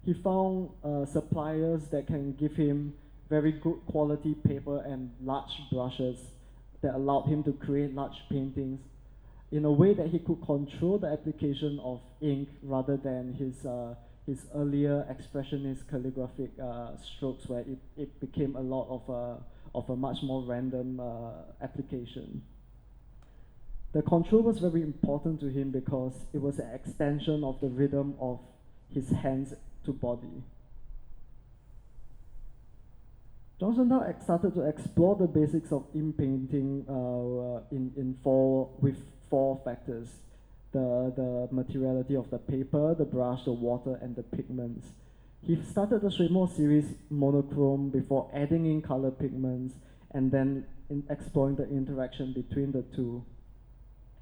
he found suppliers that can give him very good quality paper and large brushes that allowed him to create large paintings in a way that he could control the application of ink rather than his earlier expressionist calligraphic strokes, where it became a lot of a much more random application. The control was very important to him because it was an extension of the rhythm of his hands to body. Zhuang Shentao started to explore the basics of ink painting with four factors: the materiality of the paper, the brush, the water, and the pigments. He started the Shui Mo series monochrome before adding in color pigments and then exploring the interaction between the two.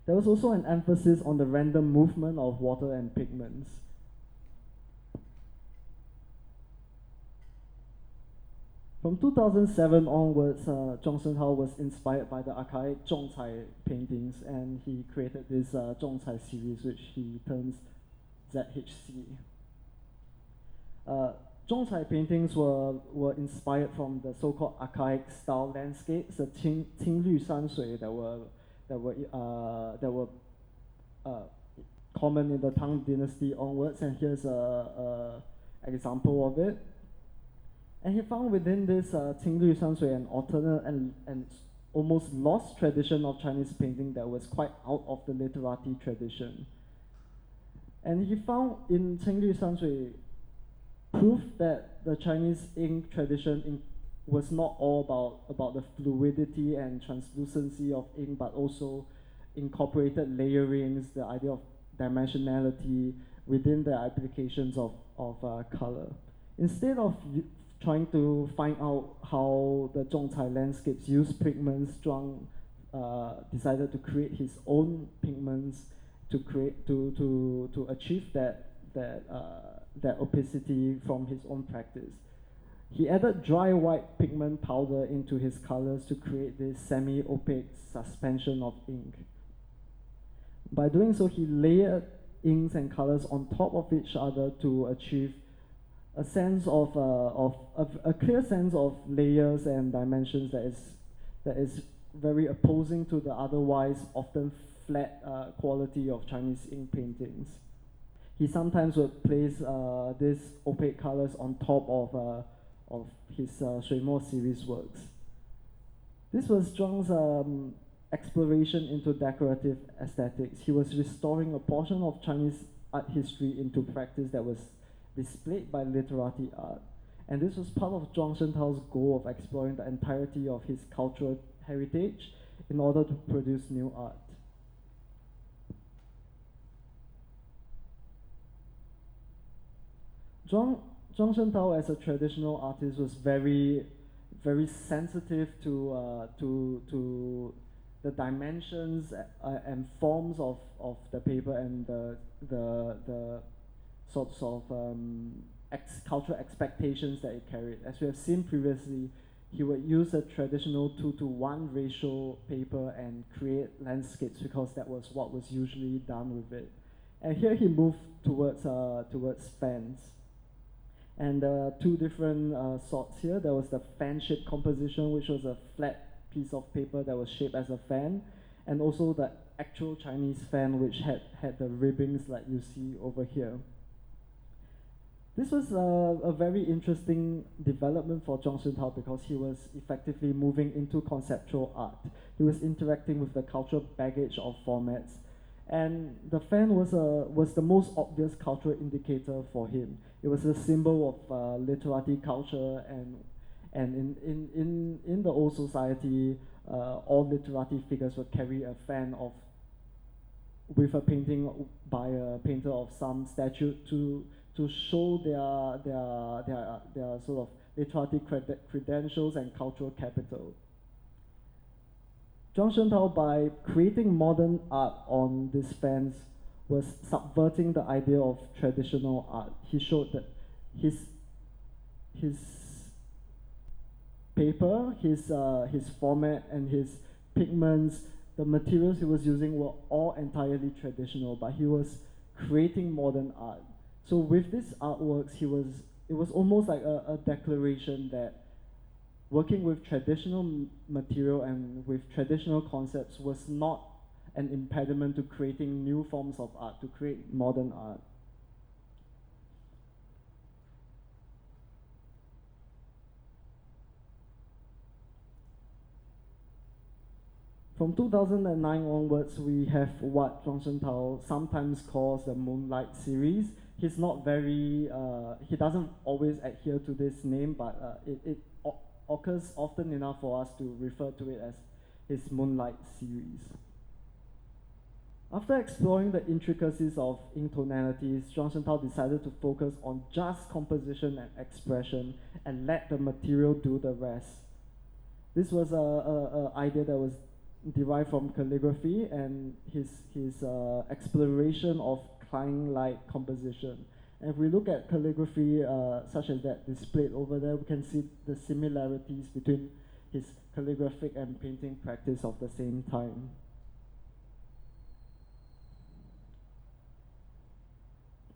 There was also an emphasis on the random movement of water and pigments. From 2007 onwards, Zhuang Shentao was inspired by the archaic Zhongcai paintings, and he created this Zhongcai series, which he terms ZHC. Zhongcai paintings were inspired from the so-called archaic style landscapes, the Qinglü Shanshui that were common in the Tang Dynasty onwards, and here's a example of it. And he found within this Qinglü Shanshui an alternate and almost lost tradition of Chinese painting that was quite out of the literati tradition. And he found in Qinglü Shanshui proof that the Chinese ink tradition was not all about the fluidity and translucency of ink, but also incorporated layerings, the idea of dimensionality within the applications of color. Instead of trying to find out how the Zhongcai landscapes use pigments, Zhuang decided to create his own pigments to achieve that opacity from his own practice. He added dry white pigment powder into his colors to create this semi-opaque suspension of ink. By doing so, he layered inks and colors on top of each other to achieve a sense of a clear sense of layers and dimensions that is very opposing to the otherwise often flat quality of Chinese ink paintings. He sometimes would place these opaque colors on top of his Shui Mo series works. This was Zhuang's exploration into decorative aesthetics. He was restoring a portion of Chinese art history into practice that was displayed by literati art. And this was part of Zhuang Shentao's goal of exploring the entirety of his cultural heritage in order to produce new art. Zhuang Shentao, as a traditional artist, was very sensitive to the dimensions and forms of the paper and the sorts of cultural expectations that it carried. As we have seen previously, he would use a traditional 2:1 ratio paper and create landscapes because that was what was usually done with it. And here he moved towards fans. And there are two different sorts here. There was the fan-shaped composition, which was a flat piece of paper that was shaped as a fan, and also the actual Chinese fan, which had the ribbings like you see over here. This was a very interesting development for Zhuang Shentao because he was effectively moving into conceptual art. He was interacting with the cultural baggage of formats, and the fan was the most obvious cultural indicator for him. It was a symbol of literati culture, and in the old society, all literati figures would carry a fan with a painting by a painter of some statue to show their sort of literati credentials and cultural capital. Zhuang Shentao, by creating modern art on these fans, was subverting the idea of traditional art. He showed that his paper, his format, and his pigments, the materials he was using were all entirely traditional, but he was creating modern art. So with these artworks, it was almost like a declaration that working with traditional material and with traditional concepts was not an impediment to creating new forms of art, to create modern art. From 2009 onwards, we have what Zhuang Shentao sometimes calls the Moonlight series. He's not very, he doesn't always adhere to this name, but it occurs often enough for us to refer to it as his Moonlight series. After exploring the intricacies of ink tonalities, Zhuang Shentao decided to focus on just composition and expression and let the material do the rest. This was an idea that was derived from calligraphy and his exploration of client-like composition. And if we look at calligraphy such as that displayed over there, we can see the similarities between his calligraphic and painting practice of the same time.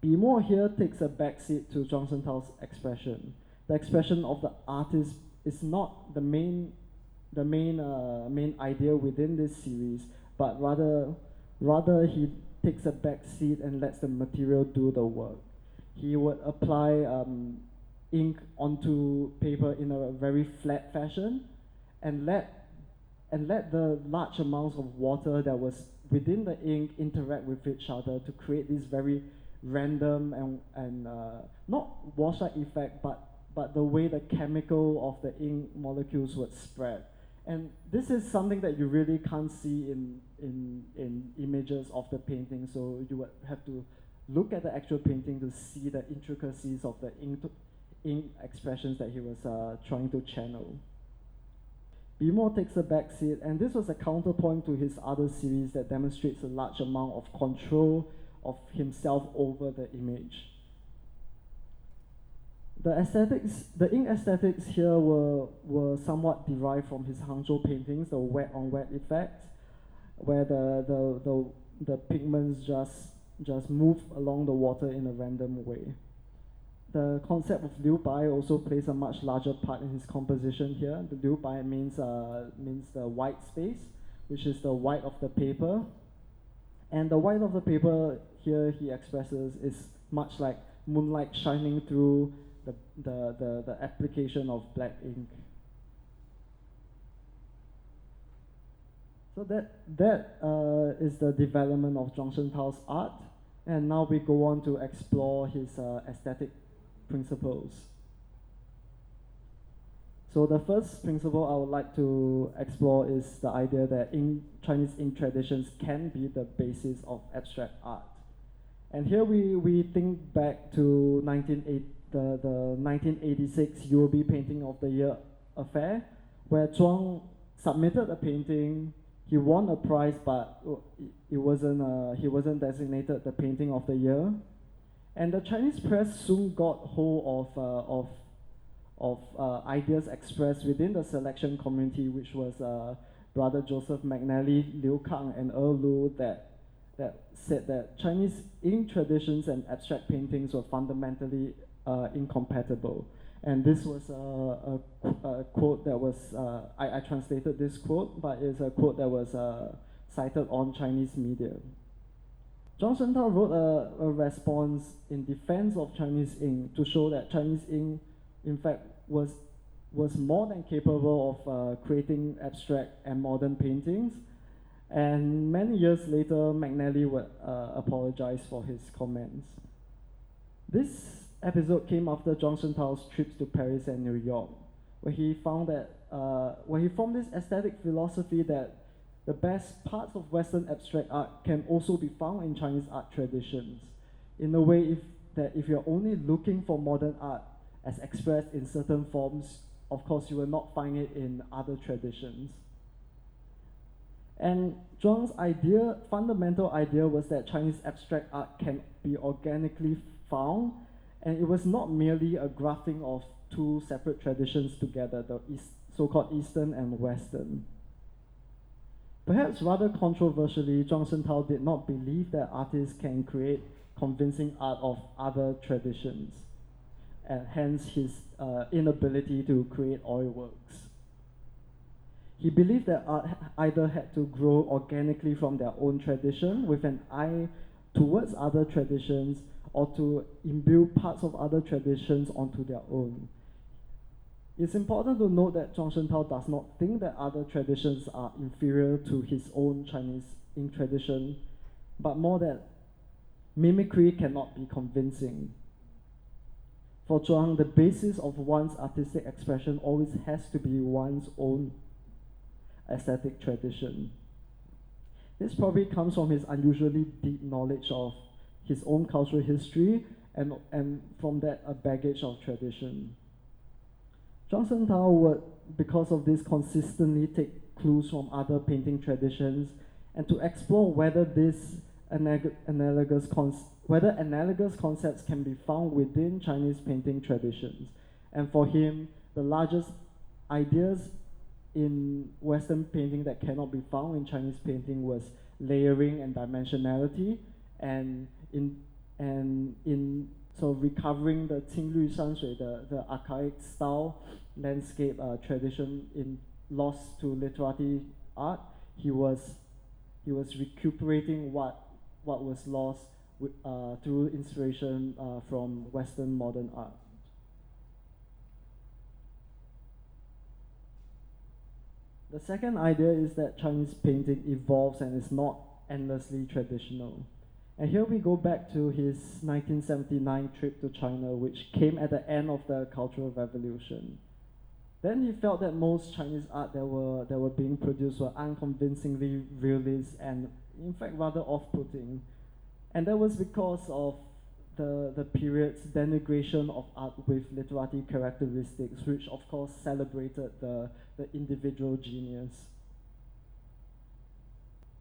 Bimo here takes a backseat to Zhuang Shentao's expression. The expression of the artist is not the main idea within this series, but rather he takes a back seat and lets the material do the work. He would apply ink onto paper in a very flat fashion and let the large amounts of water that was within the ink interact with each other to create this very random and not washout effect, but the way the chemical of the ink molecules would spread. And this is something that you really can't see in images of the painting, so you would have to look at the actual painting to see the intricacies of the ink expressions that he was trying to channel. Bimo takes a back seat, and this was a counterpoint to his other series that demonstrates a large amount of control of himself over the image. The ink aesthetics here were somewhat derived from his Hangzhou paintings, the wet on wet effect, where the pigments just move along the water in a random way. The concept of Liu Bai also plays a much larger part in his composition here. The Liu Bai means the white space, which is the white of the paper. And the white of the paper here he expresses is much like moonlight shining through the application of black ink. So that is the development of Zhuang Shengtao's art. And now we go on to explore his aesthetic principles. So the first principle I would like to explore is the idea that Chinese ink traditions can be the basis of abstract art. And here we think back to the 1986 UOB Painting of the Year affair, where Zhuang submitted a painting. He won a prize, but he wasn't designated the painting of the year. And the Chinese press soon got hold of ideas expressed within the selection community, which was Brother Joseph McNally, Liu Kang, and Lu, that said that Chinese ink traditions and abstract paintings were fundamentally incompatible. And this was a quote that was, I translated this quote, but it's a quote that was cited on Chinese media. Zhuang Shengtao wrote a response in defense of Chinese ink to show that Chinese ink, in fact, was more than capable of creating abstract and modern paintings. And many years later, McNally would apologize for his comments. This episode came after Zhuang Shengtao's trips to Paris and New York, where he formed this aesthetic philosophy that the best parts of Western abstract art can also be found in Chinese art traditions. In a way, if you're only looking for modern art as expressed in certain forms, of course you will not find it in other traditions. And Zhuang's fundamental idea was that Chinese abstract art can be organically found, and it was not merely a grafting of two separate traditions together, the so-called Eastern and Western. Perhaps rather controversially, Zhuang Shengtao did not believe that artists can create convincing art of other traditions, and hence his inability to create oil works. He believed that art either had to grow organically from their own tradition with an eye towards other traditions, or to imbue parts of other traditions onto their own. It's important to note that Zhuang Shengtao does not think that other traditions are inferior to his own Chinese ink tradition, but more that mimicry cannot be convincing. For Zhuang, the basis of one's artistic expression always has to be one's own aesthetic tradition. This probably comes from his unusually deep knowledge of his own cultural history, and from that, a baggage of tradition. Zhuang Shengtao would, because of this, consistently take clues from other painting traditions, and to explore whether analogous concepts can be found within Chinese painting traditions. And for him, the largest ideas in Western painting that cannot be found in Chinese painting was layering and dimensionality, and in sort of recovering the Qinglü Shanshui, the archaic style landscape tradition lost to literati art, he was recuperating what was lost through inspiration from Western modern art. The second idea is that Chinese painting evolves and is not endlessly traditional. And here we go back to his 1979 trip to China, which came at the end of the Cultural Revolution. Then he felt that most Chinese art that were being produced were unconvincingly realist and, in fact, rather off-putting. And that was because of the period's denigration of art with literary characteristics, which of course celebrated the individual genius.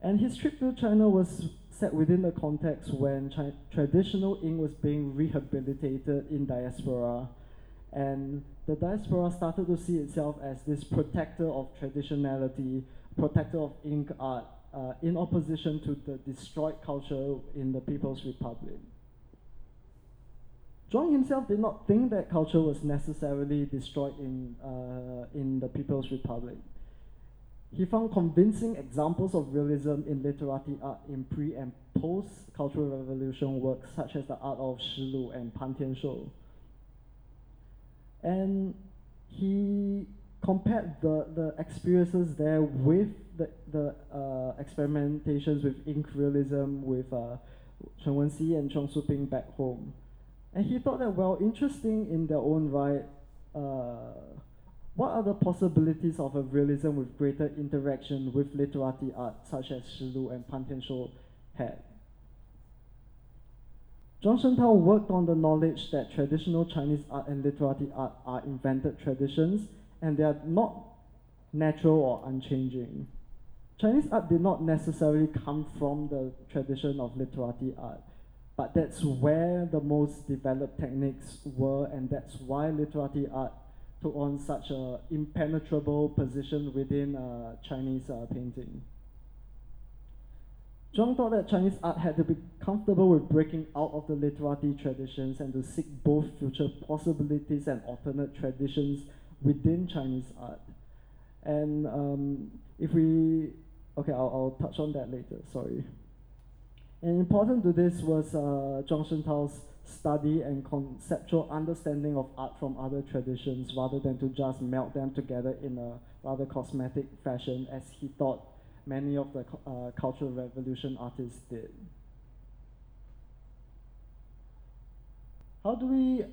And his trip to China was set within the context when traditional ink was being rehabilitated in diaspora. And the diaspora started to see itself as this protector of traditionality, protector of ink art, in opposition to the destroyed culture in the People's Republic. Zhuang himself did not think that culture was necessarily destroyed in the People's Republic. He found convincing examples of realism in literary art in pre- and post-Cultural Revolution works such as the art of Shilu and Pantianshou. And he compared the experiences there with the experimentations with ink realism with Chen Wenxi and Chong Su-ping back home. And he thought that, well, interesting in their own right, what are the possibilities of a realism with greater interaction with literary art, such as Shilu and Pantianshou had? Zhuang Shentao worked on the knowledge that traditional Chinese art and literary art are invented traditions, and they are not natural or unchanging. Chinese art did not necessarily come from the tradition of literary art, but that's where the most developed techniques were, and that's why literary art took on such an impenetrable position within Chinese painting. Zhuang thought that Chinese art had to be comfortable with breaking out of the literary traditions and to seek both future possibilities and alternate traditions within Chinese art. And I'll touch on that later, sorry. And important to this was Zhuang Shentao's study and conceptual understanding of art from other traditions rather than to just melt them together in a rather cosmetic fashion as he thought many of the Cultural Revolution artists did. How do we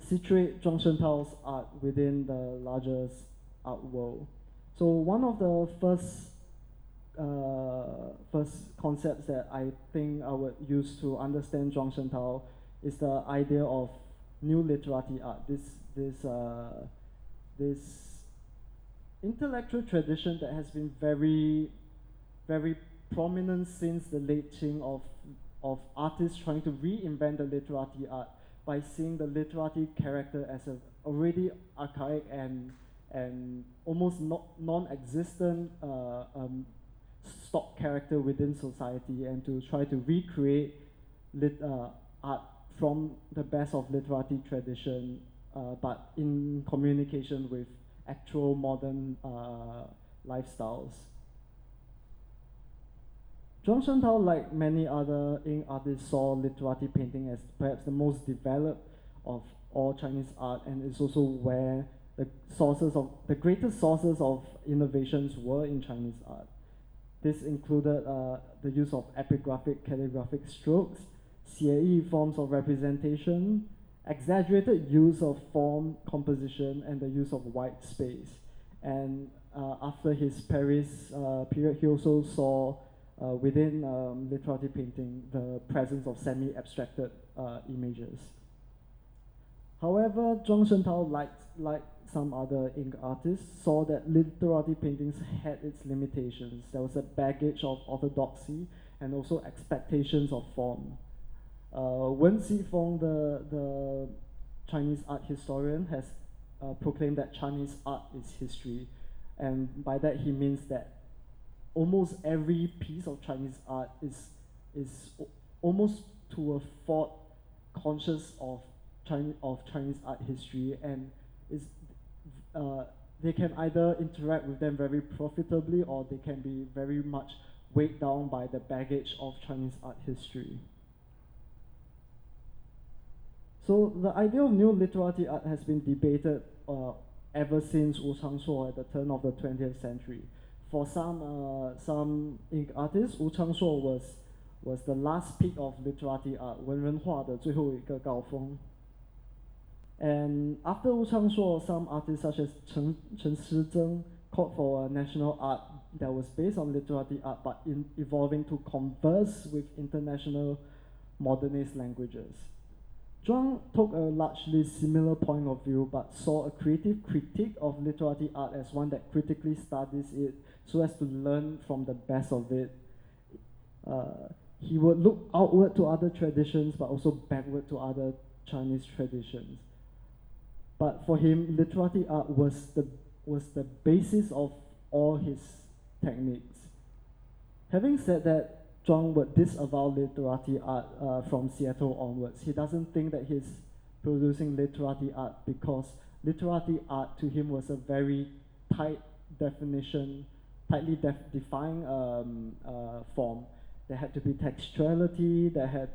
situate Zhuang Shentao's art within the larger art world? So one of the first concepts that I think I would use to understand Zhuang Shentao is the idea of new literary art. This intellectual tradition that has been very prominent since the late Qing of artists trying to reinvent the literary art by seeing the literary character as an already archaic and almost non-existent stock character within society, and to try to recreate art from the best of literary tradition, but in communication with actual modern lifestyles. Zhuang Shentao, like many other ink artists, saw literary painting as perhaps the most developed of all Chinese art, and it's also where the greatest sources of innovations were in Chinese art. This included the use of epigraphic calligraphic strokes, 写意 forms of representation, exaggerated use of form composition, and the use of white space. And after his Paris period, he also saw within literary painting the presence of semi-abstracted images. However, Zhuang Shentao, like some other ink artists, saw that literary paintings had its limitations. There was a baggage of orthodoxy and also expectations of form. Wen Xifeng, the Chinese art historian, has proclaimed that Chinese art is history, and by that he means that almost every piece of Chinese art is almost to a fault conscious of Chinese art history, and they can either interact with them very profitably, or they can be very much weighed down by the baggage of Chinese art history. So the idea of new literary art has been debated ever since Wu Changshuo at the turn of the 20th century. For some ink artists, Wu Changshuo was the last peak of literary art, 文人画的最后一个高峰. And after Wu Changshuo, some artists such as Chen Shizheng called for a national art that was based on literati art but evolving to converse with international modernist languages. Zhuang took a largely similar point of view but saw a creative critique of literati art as one that critically studies it so as to learn from the best of it. He would look outward to other traditions but also backward to other Chinese traditions. But for him, literati art was the basis of all his techniques. Having said that, Zhuang would disavow literati art from Seattle onwards. He doesn't think that he's producing literati art because literati art to him was a very tight definition, tightly defined form. There had to be textuality, there had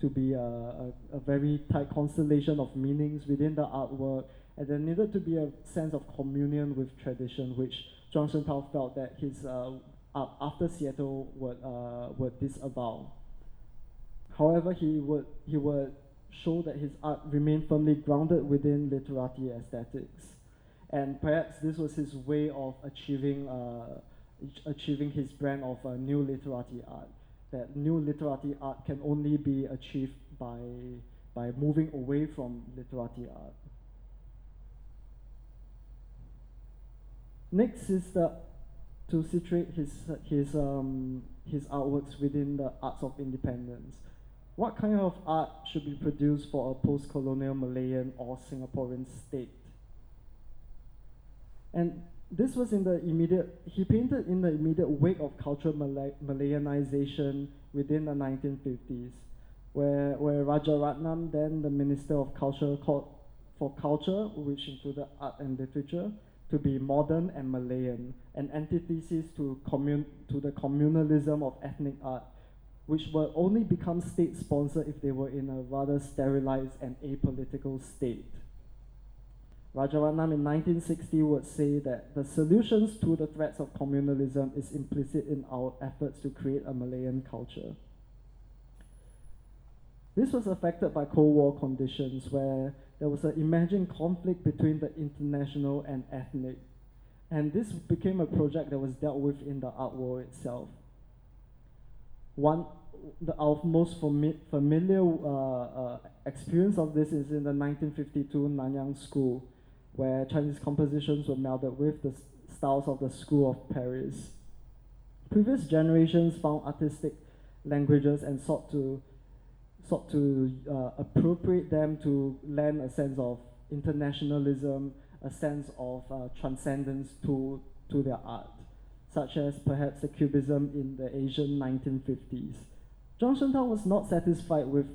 to be a very tight constellation of meanings within the artwork, and there needed to be a sense of communion with tradition, which Zhuang Shentao felt that his art after Seattle would disavow. However, he would show that his art remained firmly grounded within literati aesthetics, and perhaps this was his way of achieving his brand of new literati art. That new literati art can only be achieved by moving away from literati art. Next is to situate his artworks within the arts of independence. What kind of art should be produced for a post-colonial Malayan or Singaporean state? And this was he painted in the immediate wake of cultural Malayanization within the 1950s, where Rajaratnam, then the Minister of Culture, called for culture, which included art and literature, to be modern and Malayan, an antithesis to the communalism of ethnic art, which will only become state-sponsored if they were in a rather sterilized and apolitical state. Rajaratnam in 1960 would say that the solutions to the threats of communalism is implicit in our efforts to create a Malayan culture. This was affected by Cold War conditions where there was an imagined conflict between the international and ethnic. And this became a project that was dealt with in the art world itself. Our most familiar experience of this is in the 1952 Nanyang School, where Chinese compositions were melded with the styles of the School of Paris. Previous generations found artistic languages and sought to appropriate them to lend a sense of internationalism, a sense of transcendence to their art, such as perhaps the Cubism in the Asian 1950s. Zhuang Shentao was not satisfied with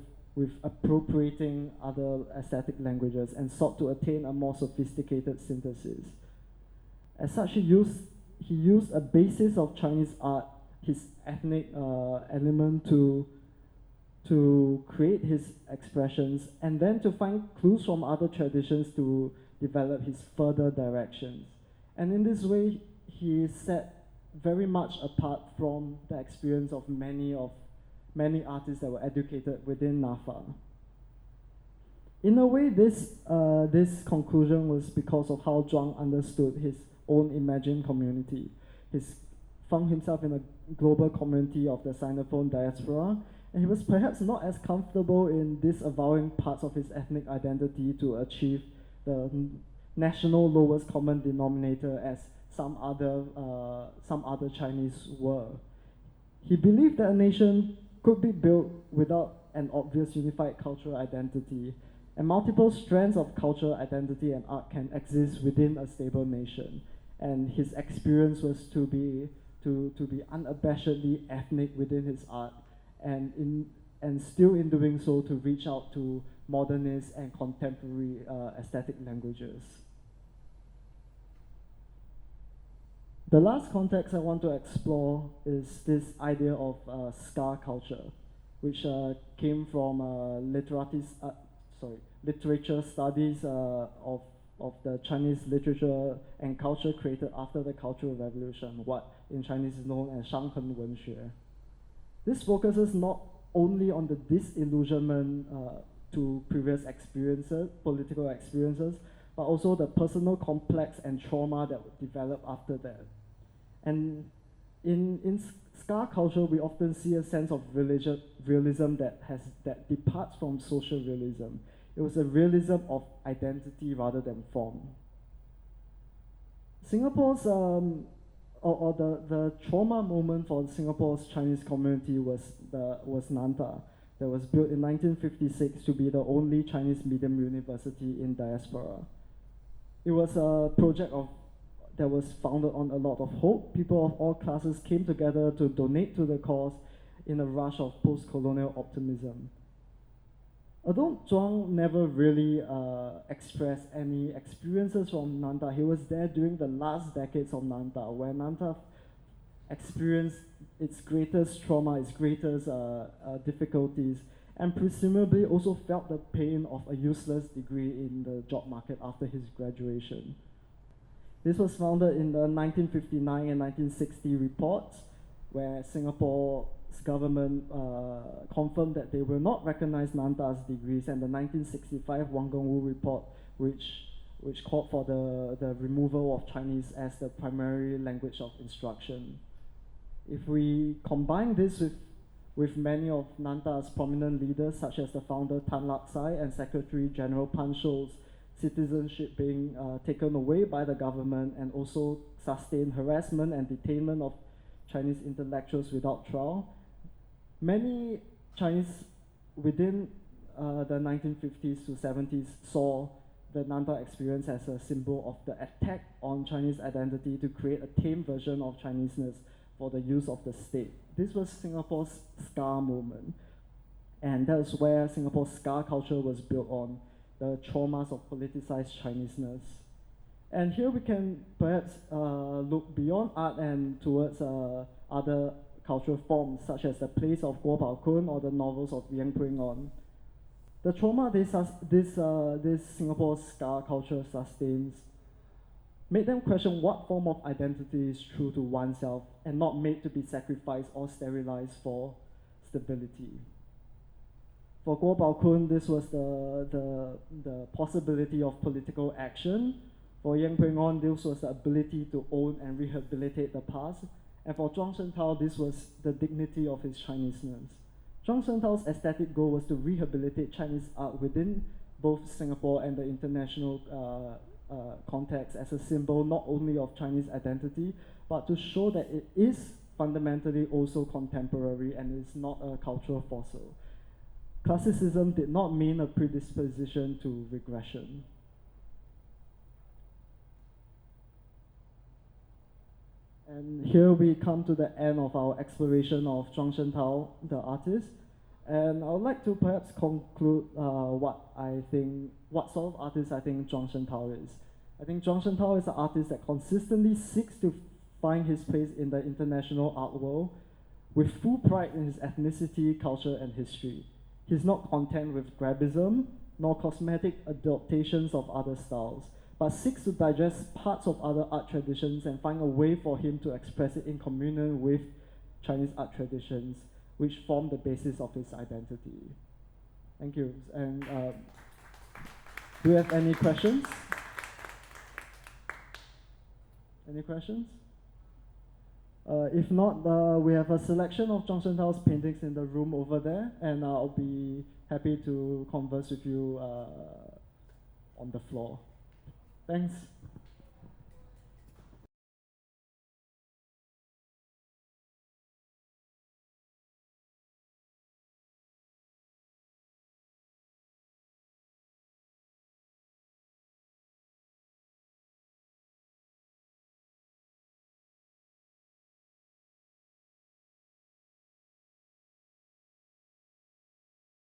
appropriating other aesthetic languages and sought to attain a more sophisticated synthesis. As such, he used a basis of Chinese art, his ethnic element to create his expressions, and then to find clues from other traditions to develop his further directions. And in this way, he set very much apart from the experience of many artists that were educated within NAFA. In a way, this conclusion was because of how Zhuang understood his own imagined community. He found himself in a global community of the Sinophone diaspora, and he was perhaps not as comfortable in disavowing parts of his ethnic identity to achieve the national lowest common denominator as some other Chinese were. He believed that a nation could be built without an obvious unified cultural identity, and multiple strands of cultural identity and art can exist within a stable nation. And his experience was to be unabashedly ethnic within his art, and still in doing so to reach out to modernist and contemporary aesthetic languages. The last context I want to explore is this idea of scar culture, which came from literature studies of the Chinese literature and culture created after the Cultural Revolution, what in Chinese is known as Shang Wenxue. This focuses not only on the disillusionment to previous experiences, political experiences, but also the personal complex and trauma that would develop after that. And in scar culture, we often see a sense of realism that departs from social realism. It was a realism of identity rather than form. Singapore's the trauma moment for Singapore's Chinese community was Nanta, that was built in 1956 to be the only Chinese medium university in diaspora. It was a project that was founded on a lot of hope. People of all classes came together to donate to the cause in a rush of post-colonial optimism. Although Zhuang never really expressed any experiences from Nanta, he was there during the last decades of Nanta, where Nanta experienced its greatest trauma, its greatest difficulties, and presumably also felt the pain of a useless degree in the job market after his graduation. This was founded in the 1959 and 1960 reports, where Singapore's government confirmed that they will not recognize Nanta's degrees, and the 1965 Wang Gungwu report, which called for the removal of Chinese as the primary language of instruction. If we combine this with many of Nanta's prominent leaders, such as the founder Tan Lak Sai and Secretary General Pan Shou's citizenship being taken away by the government, and also sustained harassment and detainment of Chinese intellectuals without trial, many Chinese within the 1950s to 70s saw the Nanta experience as a symbol of the attack on Chinese identity to create a tame version of Chineseness for the use of the state. This was Singapore's scar moment, and that is where Singapore's scar culture was built on, the traumas of politicized Chineseness. And here we can perhaps look beyond art and towards other cultural forms, such as the plays of Guo Baokun or the novels of Yong. The trauma this Singapore's scar culture sustains made them question what form of identity is true to oneself and not made to be sacrificed or sterilized for stability. For Guo Baokun, this was the possibility of political action. For Yang Ping-on, this was the ability to own and rehabilitate the past. And for Zhuang Shentao, this was the dignity of his Chineseness. Zhuang Shentao's aesthetic goal was to rehabilitate Chinese art within both Singapore and the international context as a symbol not only of Chinese identity, but to show that it is fundamentally also contemporary and is not a cultural fossil. Classicism did not mean a predisposition to regression. And here we come to the end of our exploration of Zhuang Shentao, the artist. And I would like to perhaps conclude what sort of artist I think Zhuang Shentao is. I think Zhuang Shentao is an artist that consistently seeks to find his place in the international art world with full pride in his ethnicity, culture, and history. He's not content with grabism, nor cosmetic adaptations of other styles, but seeks to digest parts of other art traditions and find a way for him to express it in communion with Chinese art traditions, which form the basis of his identity. Thank you. And do you have any questions? Any questions? If not, we have a selection of Zhuang Shentao's paintings in the room over there, and I'll be happy to converse with you on the floor. Thanks.